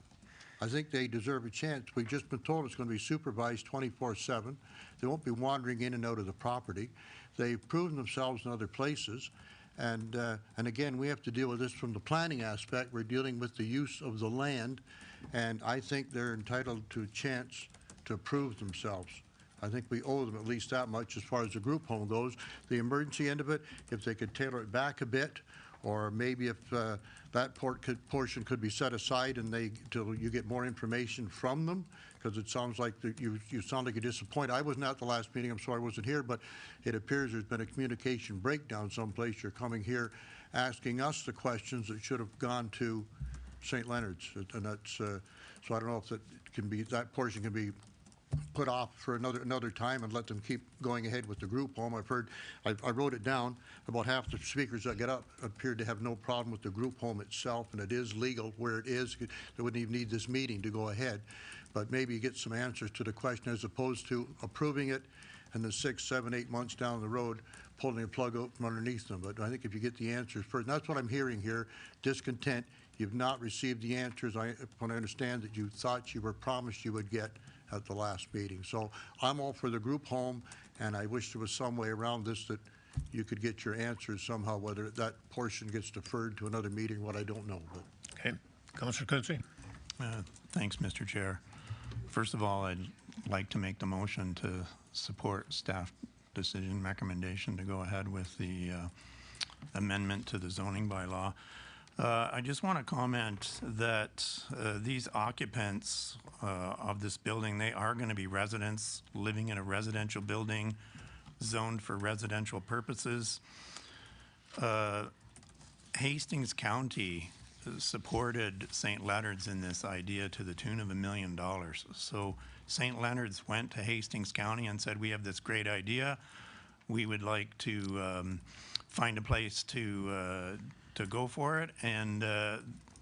I think they deserve a chance. We've just been told it's going to be supervised 24/7. They won't be wandering in and out of the property. They've proven themselves in other places. And again, we have to deal with this from the planning aspect. We're dealing with the use of the land, and I think they're entitled to a chance to prove themselves. I think we owe them at least that much as far as the group home goes. The emergency end of it, if they could tailor it back a bit, or maybe if that portion could be set aside and till you get more information from them, because it sounds like you sound like you're disappointed. I wasn't at the last meeting, I'm sorry I wasn't here, but it appears there's been a communication breakdown someplace. You're coming here asking us the questions that should have gone to St. Leonard's, and that's, so I don't know if that portion can be put off for another time and let them keep going ahead with the group home. I've heard, I wrote it down, about half the speakers that get up appeared to have no problem with the group home itself, and it is legal where it is. They wouldn't even need this meeting to go ahead. But maybe you get some answers to the question as opposed to approving it and then 6, 7, 8 months down the road pulling the plug out from underneath them. But I think if you get the answers first, and that's what I'm hearing here, discontent. You've not received the answers when I understand that you thought you were promised you would get at the last meeting. So I'm all for the group home, and I wish there was some way around this that you could get your answers somehow, whether that portion gets deferred to another meeting, what I don't know. But. Okay. Councillor Quinte. Thanks, Mr. Chair. First of all, I'd like to make the motion to support staff decision recommendation to go ahead with the amendment to the zoning bylaw. I just want to comment that these occupants of this building, they are going to be residents living in a residential building zoned for residential purposes. Hastings County supported St. Leonard's in this idea to the tune of $1 million. So St. Leonard's went to Hastings County and said, we have this great idea. We would like to find a place to go for it, and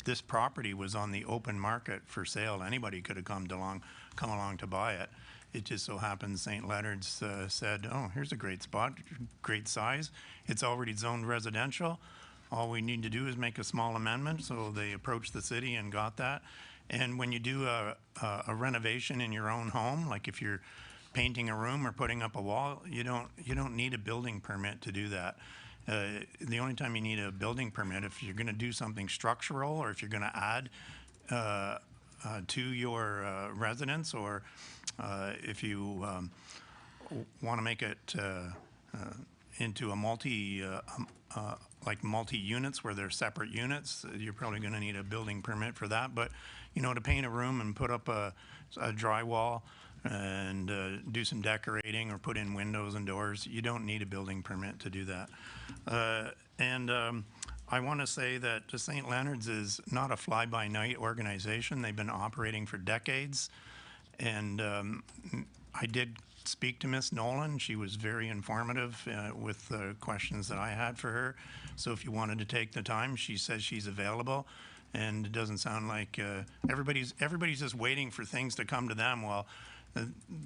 this property was on the open market for sale. Anybody could have come along to buy it. It just so happens St. Leonard's said, oh, here's a great spot, great size. It's already zoned residential. All we need to do is make a small amendment. So they approached the city and got that. And when you do a renovation in your own home, like if you're painting a room or putting up a wall, you don't need a building permit to do that. The only time you need a building permit if you're going to do something structural, or if you're going to add to your residence, or if you want to make it into a multi-units where they're separate units, you're probably going to need a building permit for that. But to paint a room and put up a drywall and do some decorating or put in windows and doors, you don't need a building permit to do that. I want to say that St. Leonard's is not a fly-by-night organization. They've been operating for decades, and I did speak to Miss Nolan. She was very informative with the questions that I had for her. So if you wanted to take the time, she says she's available. And it doesn't sound like everybody's just waiting for things to come to them. Well,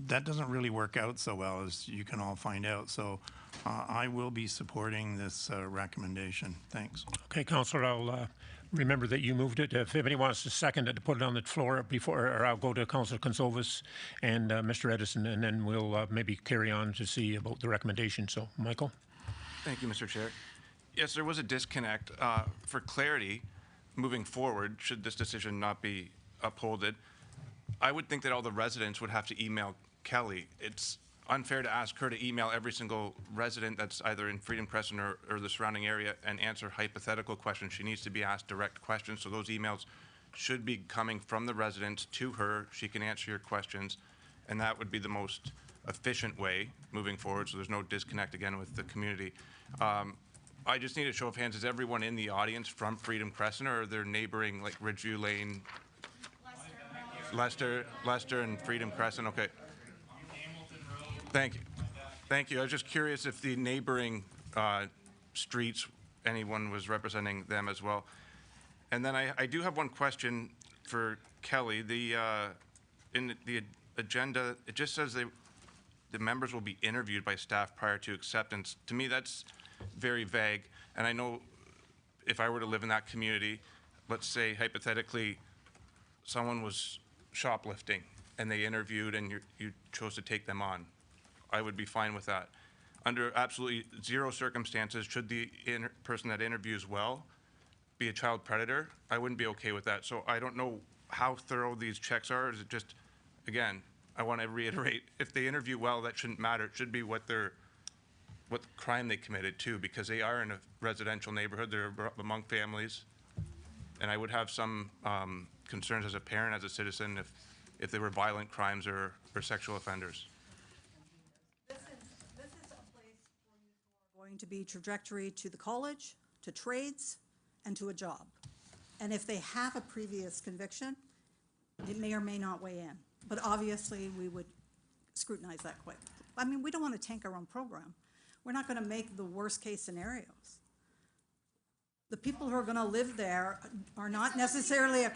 that doesn't really work out so well, as you can all find out. So I will be supporting this recommendation. Thanks. Okay, Councillor, I'll remember that you moved it. If anybody wants to second it, to put it on the floor before, or I'll go to Councillor Consovas and Mr. Edison, and then we'll maybe carry on to see about the recommendation. So, Michael? Thank you, Mr. Chair. Yes, there was a disconnect. For clarity, moving forward, should this decision not be upholded, I would think that all the residents would have to email Kelly. It's unfair to ask her to email every single resident that's either in Freedom Crescent or the surrounding area and answer hypothetical questions. She needs to be asked direct questions, so those emails should be coming from the residents to her. She can answer your questions, and that would be the most efficient way moving forward, so there's no disconnect again with the community. I just need a show of hands. Is everyone in the audience from Freedom Crescent, or are there neighboring, like Ridgeview Lane, Lester and Freedom Crescent? Okay. Thank you. Thank you. I was just curious if the neighboring streets, anyone was representing them as well. And then I do have one question for Kelly. In the agenda, it just says the members will be interviewed by staff prior to acceptance. To me, that's very vague. And I know if I were to live in that community, let's say hypothetically someone was shoplifting and they interviewed and you chose to take them on, I would be fine with that. Under absolutely zero circumstances, should the person that interviews well be a child predator, I wouldn't be okay with that. So I don't know how thorough these checks are. Is it just, again, I want to reiterate, if they interview well, that shouldn't matter. It should be what crime they committed too, because they are in a residential neighborhood. They're among families. And I would have some concerns as a parent, as a citizen, if they were violent crimes or sexual offenders. This is a place for you who are going to be trajectory to the college, to trades, and to a job. And if they have a previous conviction, it may or may not weigh in. But obviously, we would scrutinize that quite. I mean, we don't want to tank our own program. We're not going to make the worst case scenarios. The people who are going to live there are not necessarily a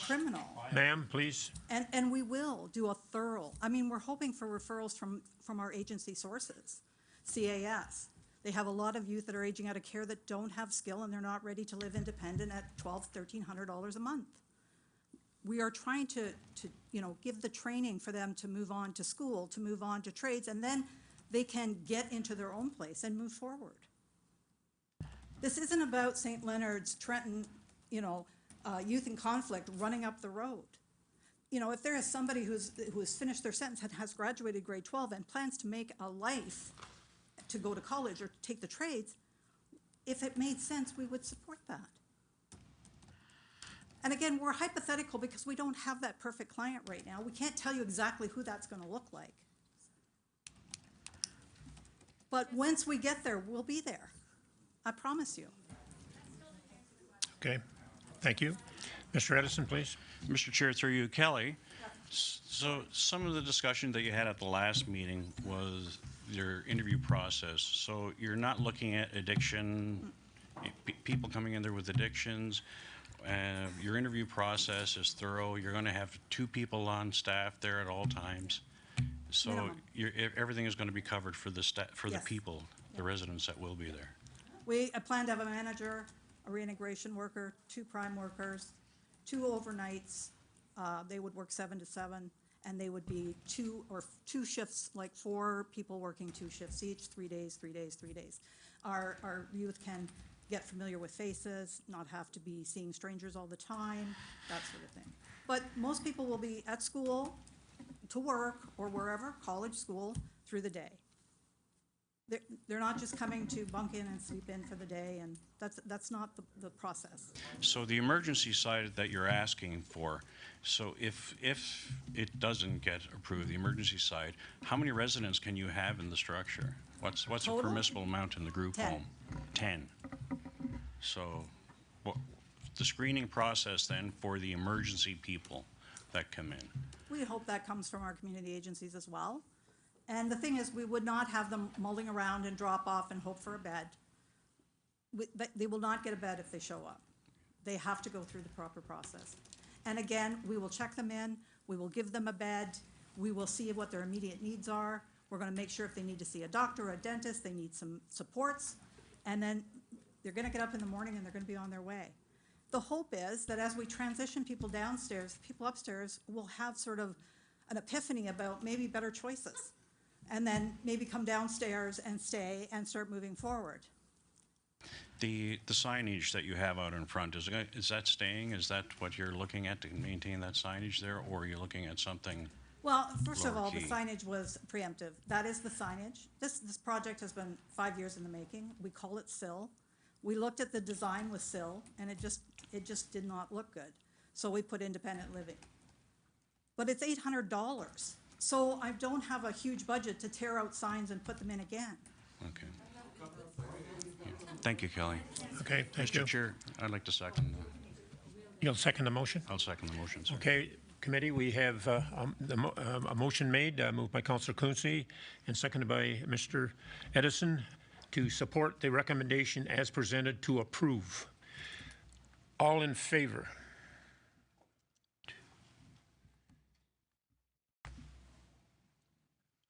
criminal. Ma'am, please. And we will do a thorough, I mean, we're hoping for referrals from our agency sources, CAS. They have a lot of youth that are aging out of care that don't have skill and they're not ready to live independent at $1,200, $1,300 a month. We are trying to give the training for them to move on to school, to move on to trades, and then they can get into their own place and move forward. This isn't about St. Leonard's, Trenton, youth in conflict running up the road. If there is somebody who has finished their sentence and has graduated grade 12 and plans to make a life to go to college or take the trades, if it made sense, we would support that. And again, we're hypothetical because we don't have that perfect client right now. We can't tell you exactly who that's going to look like. But once we get there, we'll be there. I promise you. Okay. Thank you. Mr. Edison, please. Mr. Chair, through you, Kelly. So some of the discussion that you had at the last meeting was your interview process. So you're not looking at addiction, people coming in there with addictions. Your interview process is thorough. You're going to have 2 people on staff there at all times. So everything is going to be covered for the the people, the residents that will be there. We plan to have a manager, a reintegration worker, 2 prime workers, 2 overnights. They would work 7 to 7, and they would be 2 shifts, like 4 people working 2 shifts each, 3 days, 3 days, 3 days. Our youth can get familiar with faces, not have to be seeing strangers all the time, that sort of thing. But most people will be at school, to work, or wherever, college, school, through the day. They're not just coming to bunk in and sleep in for the day, and that's not the process. So the emergency side that you're asking for, so if it doesn't get approved, the emergency side, how many residents can you have in the structure? What's a permissible amount in the group 10. home? 10. So the screening process then for the emergency people that come in. We hope that comes from our community agencies as well. And the thing is, we would not have them mulling around and drop off and hope for a bed. But they will not get a bed if they show up. They have to go through the proper process. And again, we will check them in, we will give them a bed, we will see what their immediate needs are. We're gonna make sure if they need to see a doctor or a dentist, they need some supports, and then they're gonna get up in the morning and they're gonna be on their way. The hope is that as we transition people downstairs, people upstairs will have sort of an epiphany about maybe better choices, and then maybe come downstairs and stay and start moving forward. The signage that you have out in front, is that staying? Is that what you're looking at to maintain that signage there, or are you looking at something? Well, first of Lower all, the key. signage was preemptive. That is the signage. This project has been 5 years in the making. We call it SIL. We looked at the design with SIL, and it just did not look good. So we put independent living. But it's $800. So I don't have a huge budget to tear out signs and put them in again. Okay. Thank you, Kelly. Okay, thank you. Mr. Chair, I'd like to second. You'll second the motion? I'll second the motion, sir. Okay, committee, we have a motion made, moved by Councillor Quinte and seconded by Mr. Edison to support the recommendation as presented to approve. All in favor?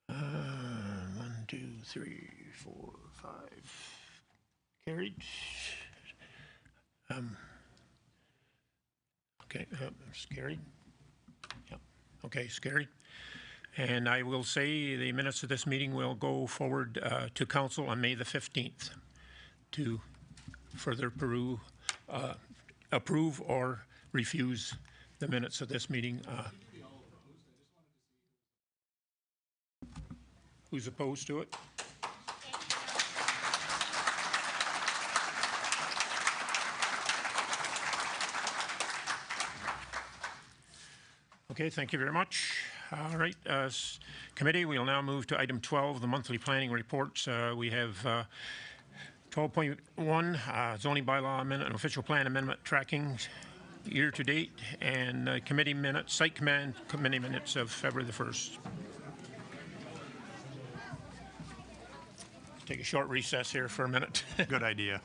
One, two, three, 4, 5. Carried. Okay, it's carried. Yep. Okay, it's carried. And I will say the minutes of this meeting will go forward to council on May the 15th to further approve or refuse the minutes of this meeting. Who's opposed to it? Okay, thank you very much. All right, committee, we'll now move to item 12, the monthly planning reports. We have 12.1, zoning bylaw amendment and official plan amendment tracking year to date, and committee minutes, site command committee minutes of February the 1st. Take a short recess here for a minute. Good idea.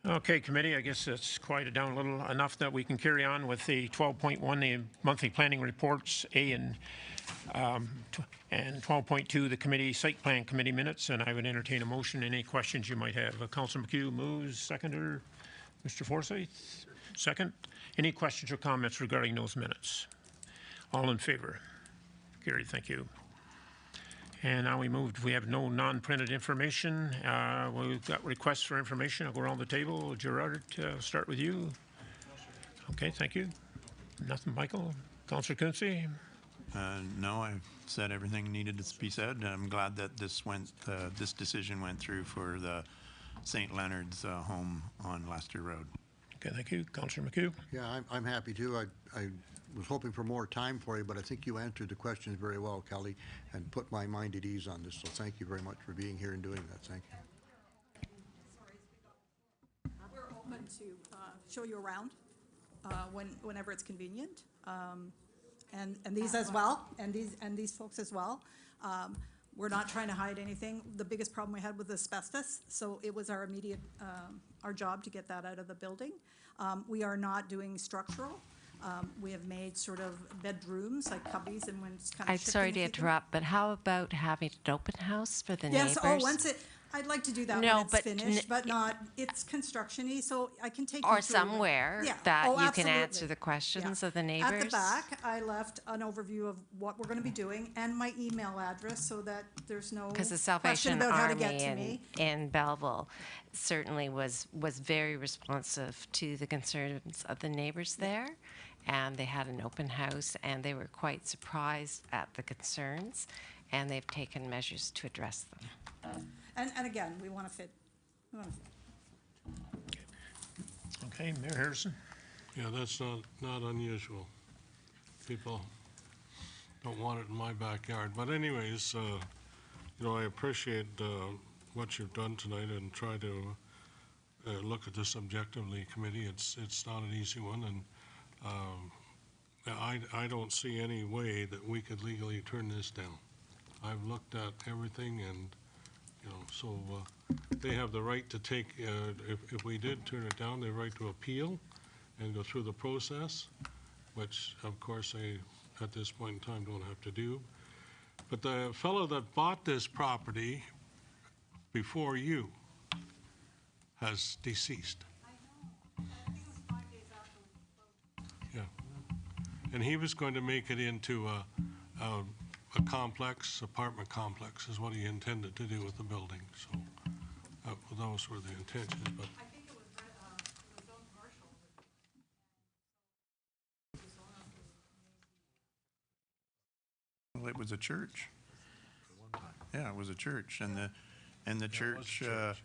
Okay, committee, I guess it's quieted down a little enough that we can carry on with the 12.1, the monthly planning reports, and 12.2, the committee site plan committee minutes, and I would entertain a motion. Any questions you might have. Councillor McHugh moves, seconder. Mr. Forsyth, second. Any questions or comments regarding those minutes? All in favor? Carried, thank you. And now we have no non-printed information. We've got requests for information. I'll go around the table. Gerard, start with you. Okay, thank you. Nothing, Michael? Councillor Quinte? No, I've said everything needed to be said. I'm glad that this decision went through for the St. Leonard's home on Leicester Road. Okay, thank you. Councillor McHugh? Yeah, I'm happy to. I was hoping for more time for you, but I think you answered the questions very well, Kelly, and put my mind at ease on this. So thank you very much for being here and doing that. Thank you. We're open to show you around whenever it's convenient, and these as well, and these folks as well. We're not trying to hide anything. The biggest problem we had was asbestos, so it was our immediate our job to get that out of the building. We are not doing structural. We have made sort of bedrooms, like cubbies, and when it's kind of I'm sorry to interrupt, but how about having an open house for the neighbors? Yes, once I'd like to do that No, when it's but finished, but not, it's construction-y, so I can take you Or through. somewhere Yeah. that Oh, you can absolutely. answer the questions Yeah. of the neighbors? At the back, I left an overview of what we're gonna be doing and my email address so that there's no Because the question Salvation about how to get Army to me. in Belleville certainly was very responsive to the concerns of the neighbors there. And they had an open house, and they were quite surprised at the concerns, and they've taken measures to address them. And again, we wanna fit. Okay, Mayor Harrison? Yeah, that's not unusual. People don't want it in my backyard. But anyways, you know, I appreciate what you've done tonight and try to look at this objectively, committee. It's not an easy one, and I don't see any way that we could legally turn this down. I've looked at everything, and, you know, so they have the right to take, if we did turn it down, they have the right to appeal and go through the process, which, of course, they, at this point in time, don't have to do. But the fellow that bought this property before you has deceased. Yeah. And he was going to make it into a complex, apartment complex, is what he intended to do with the building. So those were the intentions, but. Well, it was a church. Yeah, it was a church, and the church yes.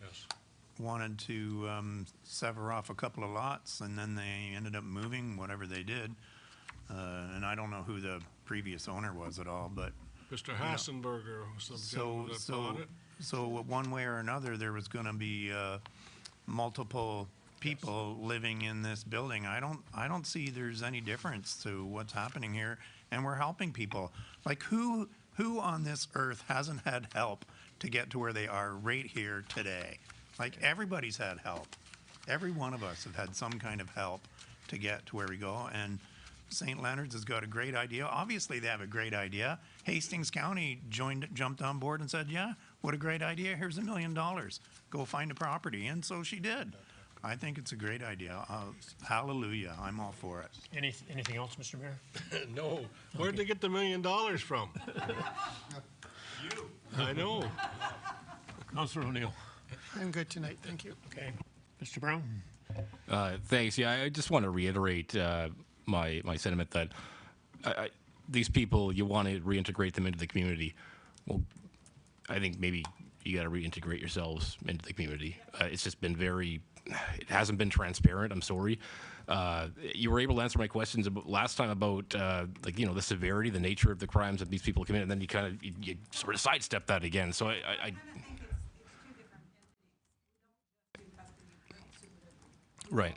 wanted to sever off a couple of lots, and then they ended up moving, whatever they did. And I don't know who the previous owner was at all, but. Mr. Hassenberger was the gentleman that bought it. So one way or another, there was going to be multiple people living in this building. I don't see there's any difference to what's happening here, and we're helping people. Like who on this earth hasn't had help to get to where they are right here today? Like everybody's had help. Every one of us have had some kind of help to get to where we go, and St. Leonard's has got a great idea. Obviously, they have a great idea. Hastings County jumped on board and said, yeah, what a great idea. Here's $1 million. Go find a property. And so she did. I think it's a great idea. Hallelujah. I'm all for it. Anything else, Mr. Mayor? No. Where'd they get the $1 million from? You. I know. Councilor O'Neill. I'm good tonight, thank you. Okay. Mr. Brown? Thanks. Yeah, I just want to reiterate my sentiment that these people, you want to reintegrate them into the community. Well, I think maybe you got to reintegrate yourselves into the community. It's just been it hasn't been transparent. I'm sorry. You were able to answer my questions last time about like, you know, the severity, the nature of the crimes that these people commit, and then you sort of sidestep that again. So I right.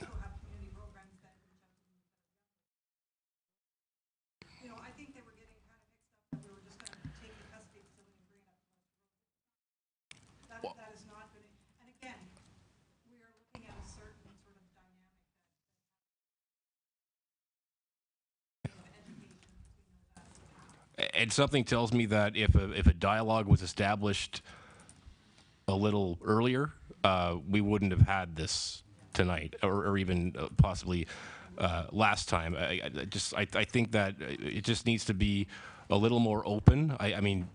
And something tells me that if a dialogue was established a little earlier, we wouldn't have had this tonight, or even possibly last time. I think that it just needs to be a little more open. I mean,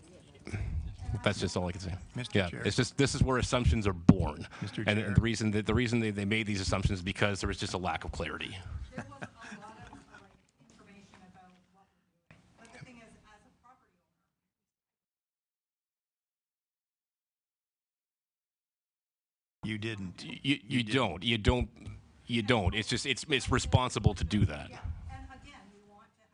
that's just all I can say. Mr. Chair. It's just this is where assumptions are born, Mr. and Chair. the reason they made these assumptions is because there was just a lack of clarity. There was a lot of information about what we're doing, but the thing is, as a property owner. You didn't. You don't. It's just it's responsible to do that. Yeah, and again, we want to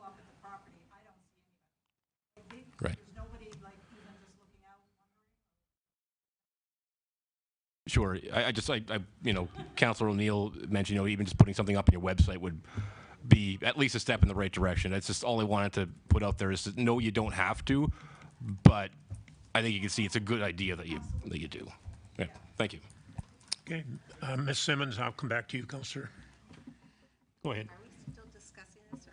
up at the property, I don't see anybody. Right. There's nobody like even just looking out, wondering. Sure. You know, Councilor O'Neill mentioned, you know, even just putting something up on your website would be at least a step in the right direction. That's just all I wanted to put out there is that, no, you don't have to, but I think you can see it's a good idea that you do. Yeah. Thank you. Okay, Ms. Simmons, I'll come back to you, Councillor. Go ahead. Are we still discussing this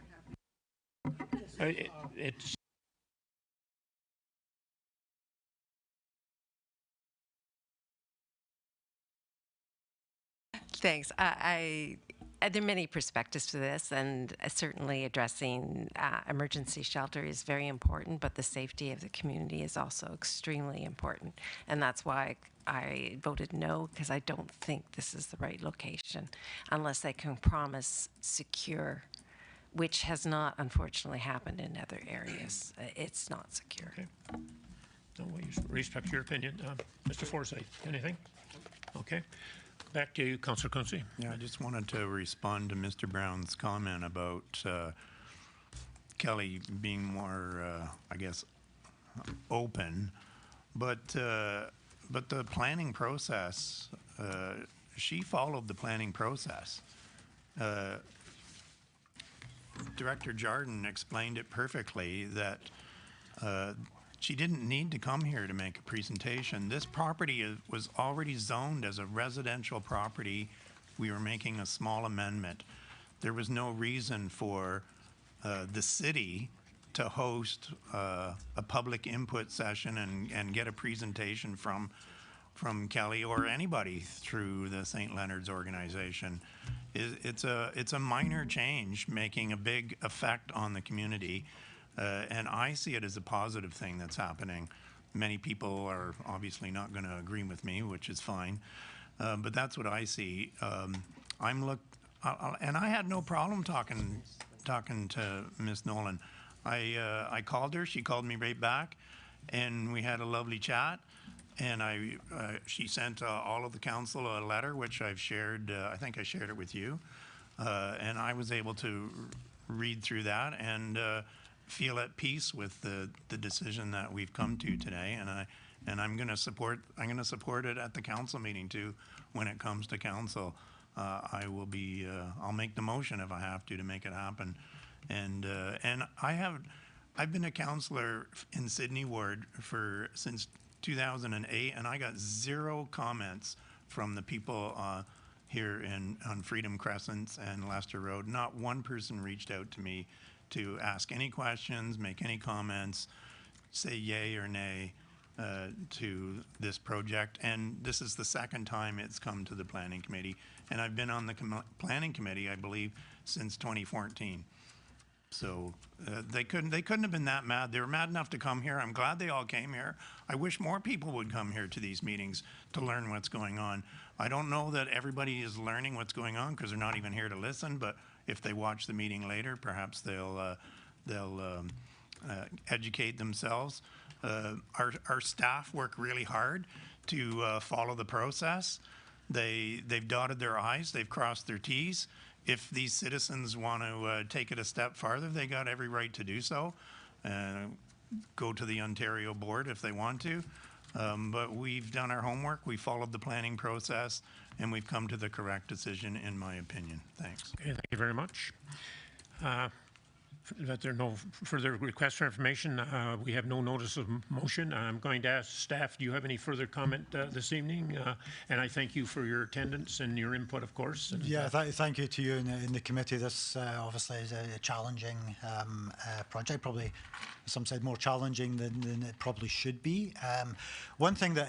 or have we? It's Thanks. There are many perspectives to this, and certainly addressing emergency shelter is very important, but the safety of the community is also extremely important. And that's why I voted no, because I don't think this is the right location, unless they can promise secure, which has not, unfortunately, happened in other areas. It's not secure. okay. No, we respect your opinion. Mr. Forsyth, anything? Okay. Back to you, Councillor Quinte. Yeah, I just wanted to respond to Mr. Brown's comment about Kelly being more, I guess, open, but the planning process, she followed the planning process. Director Jardin explained it perfectly that she didn't need to come here to make a presentation. This property was already zoned as a residential property. We were making a small amendment. There was no reason for the city to host a public input session and get a presentation from Kelly or anybody through the St. Leonard's organization. It's a minor change making a big effect on the community. And I see it as a positive thing that's happening. Many people are obviously not going to agree with me, which is fine. But that's what I see. And I had no problem talking to Miss Nolan. I called her. She called me right back, and we had a lovely chat. And she sent all of the council a letter, which I've shared. I think I shared it with you. And I was able to read through that and feel at peace with the decision that we've come to today, and I'm going to support it at the council meeting too. When it comes to council, I'll make the motion if I have to make it happen. And I've been a councillor in Sydney Ward since 2008, and I got 0 comments from the people here on Freedom Crescent and Leicester Road. Not one person reached out to me to ask any questions, make any comments, say yay or nay to this project. And this is the second time it's come to the Planning Committee. And I've been on the Planning Committee, I believe, since 2014. So they couldn't have been that mad. They were mad enough to come here. I'm glad they all came here. I wish more people would come here to these meetings to learn what's going on. I don't know that everybody is learning what's going on because they're not even here to listen, but if they watch the meeting later, perhaps they'll educate themselves. Our staff work really hard to follow the process. They've dotted their I's, they've crossed their T's. If these citizens want to take it a step farther, they got every right to do so. Go to the Ontario board if they want to. But we've done our homework, we followed the planning process, and we've come to the correct decision, in my opinion. Thanks. Okay, thank you very much. That there are no further requests for information, we have no notice of motion. I'm going to ask staff, do you have any further comment this evening? And I thank you for your attendance and your input, of course. And, yeah, thank you to you in the committee. This obviously is a challenging project, probably some said more challenging than it probably should be. One thing that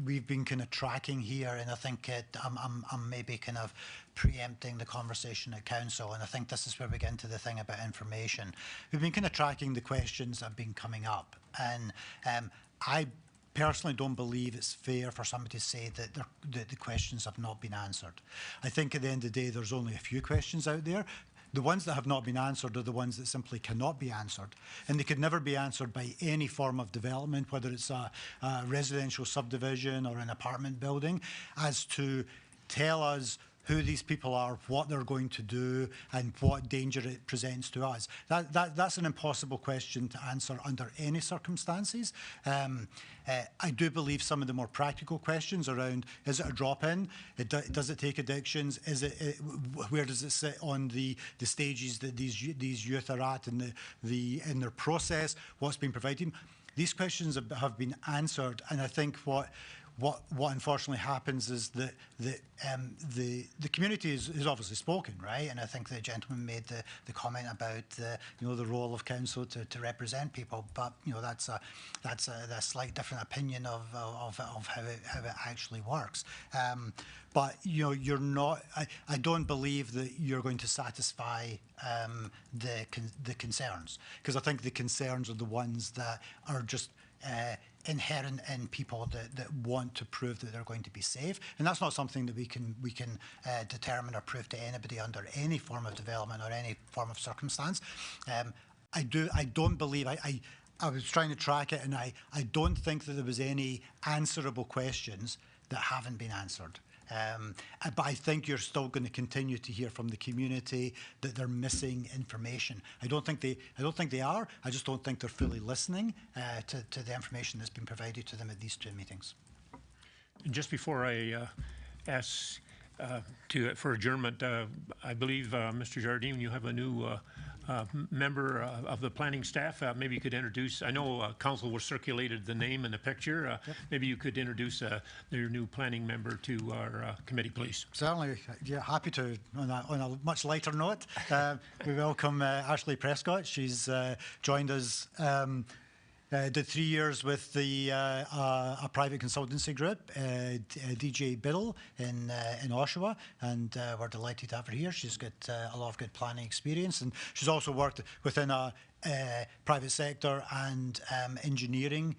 we've been kind of tracking here, and I think I'm maybe kind of preempting the conversation at council, and I think this is where we get into the thing about information. We've been kind of tracking the questions that have been coming up, and I personally don't believe it's fair for somebody to say that the questions have not been answered. I think at the end of the day, there's only a few questions out there. The ones that have not been answered are the ones that simply cannot be answered. And they could never be answered by any form of development, whether it's a residential subdivision or an apartment building, as to tell us who these people are, what they're going to do, and what danger it presents to us. That's an impossible question to answer under any circumstances. I do believe some of the more practical questions around, is it a drop-in? Does it take addictions? Where does it sit on the stages that these youth are at in their process? What's been provided? These questions have been answered, and I think what unfortunately happens is that the community is obviously spoken, right? And I think the gentleman made the comment about the role of council to represent people, but that's a slight different opinion of how it actually works. But you're not. I don't believe that you're going to satisfy the concerns, because I think the concerns are the ones that are just inherent in people that want to prove that they're going to be safe, and that's not something that we can determine or prove to anybody under any form of development or any form of circumstance. I don't believe I was trying to track it, and I don't think that there was any answerable questions that haven't been answered. But I think you're still going to continue to hear from the community that they're missing information. I don't think they are. I just don't think they're fully listening to the information that's been provided to them at these two meetings. And just before I ask for adjournment, I believe, Mr. Jardine, you have a new member of the planning staff. Maybe you could introduce, I know council was circulated the name and the picture. Yep. Maybe you could introduce your new planning member to our committee, please. Certainly, yeah, happy to. On a much lighter note, we welcome Ashley Prescott. She's joined us. Did 3 years with a private consultancy group, DJ Biddle in Oshawa, and we're delighted to have her here. She's got a lot of good planning experience, and she's also worked within a private sector and engineering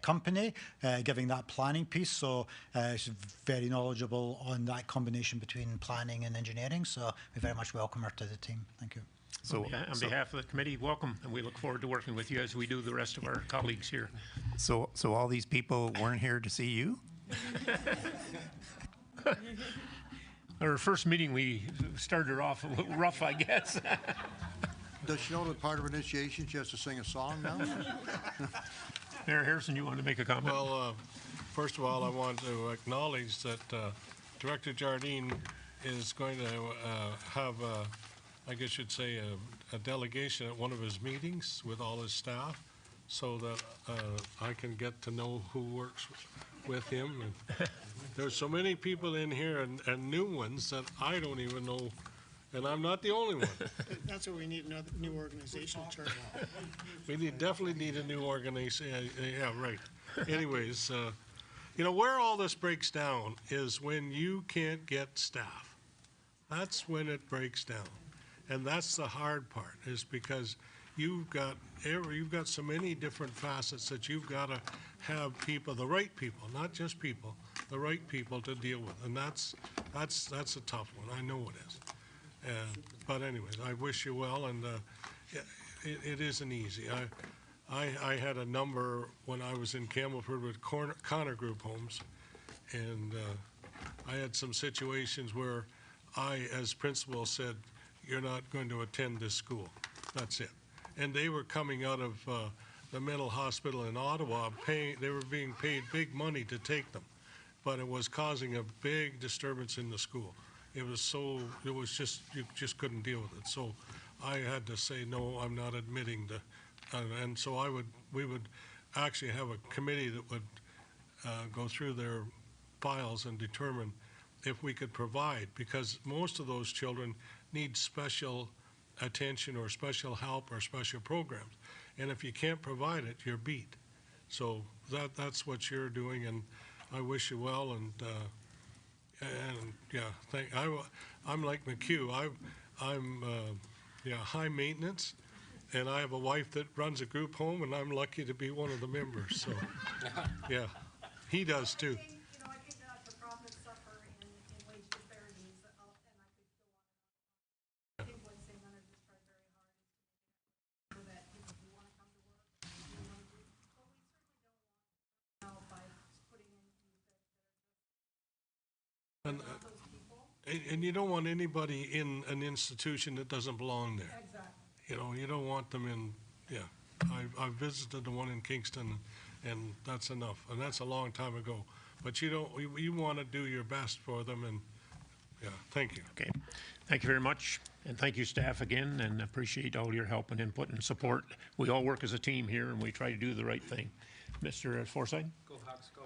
company, giving that planning piece. So she's very knowledgeable on that combination between planning and engineering. So we very much welcome her to the team. Thank you. So, on behalf of the committee, welcome, and we look forward to working with you as we do the rest of our colleagues here. So all these people weren't here to see you? Our first meeting, we started off a little rough, I guess. Does she know that part of initiation she has to sing a song now? Mayor Harrison, you wanted to make a comment? Well, first of all, I want to acknowledge that Director Jardine is going to have I guess you'd say a delegation at one of his meetings with all his staff, so that I can get to know who works with him. And there's so many people in here and new ones that I don't even know, and I'm not the only one. That's what we need, another new organizational chart. We definitely need a new organization. Yeah, right. Anyways, where all this breaks down is when you can't get staff. That's when it breaks down. And that's the hard part, is because you've got so many different facets that you've got to have people, the right people, not just people, the right people to deal with, and that's a tough one. I know it is. But anyways, I wish you well, and it isn't easy. I had a number when I was in Campbellford with Connor Group Homes, and I had some situations where I, as principal, said, "You're not going to attend this school. That's it." And they were coming out of the mental hospital in Ottawa, they were being paid big money to take them, but it was causing a big disturbance in the school. You just couldn't deal with it. So I had to say, no, I'm not admitting and so we would actually have a committee that would go through their files and determine if we could provide, because most of those children need special attention or special help or special programs. And if you can't provide it, you're beat. So that's what you're doing, and I wish you well, and yeah, I'm like McHugh. I'm high maintenance, and I have a wife that runs a group home, and I'm lucky to be one of the members. So yeah, he does too. And you don't want anybody in an institution that doesn't belong there. Exactly. You know, you don't want them in, yeah. I visited the one in Kingston, and that's enough, and that's a long time ago. But you want to do your best for them, and, yeah, thank you. Okay. Thank you very much. And thank you, staff, again, and appreciate all your help and input and support. We all work as a team here, and we try to do the right thing. Mr. Forsyth? Go Hawks, go.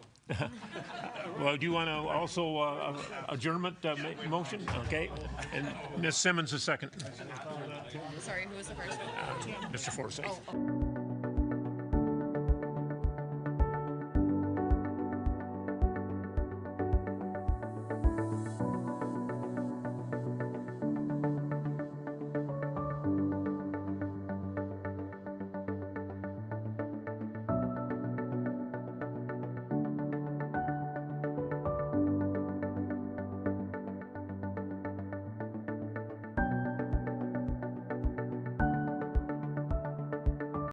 Well, do you want to also adjournment motion? Okay. And Ms. Simmons, a second. Sorry, who was the first one? Mr. Forsyth. Oh.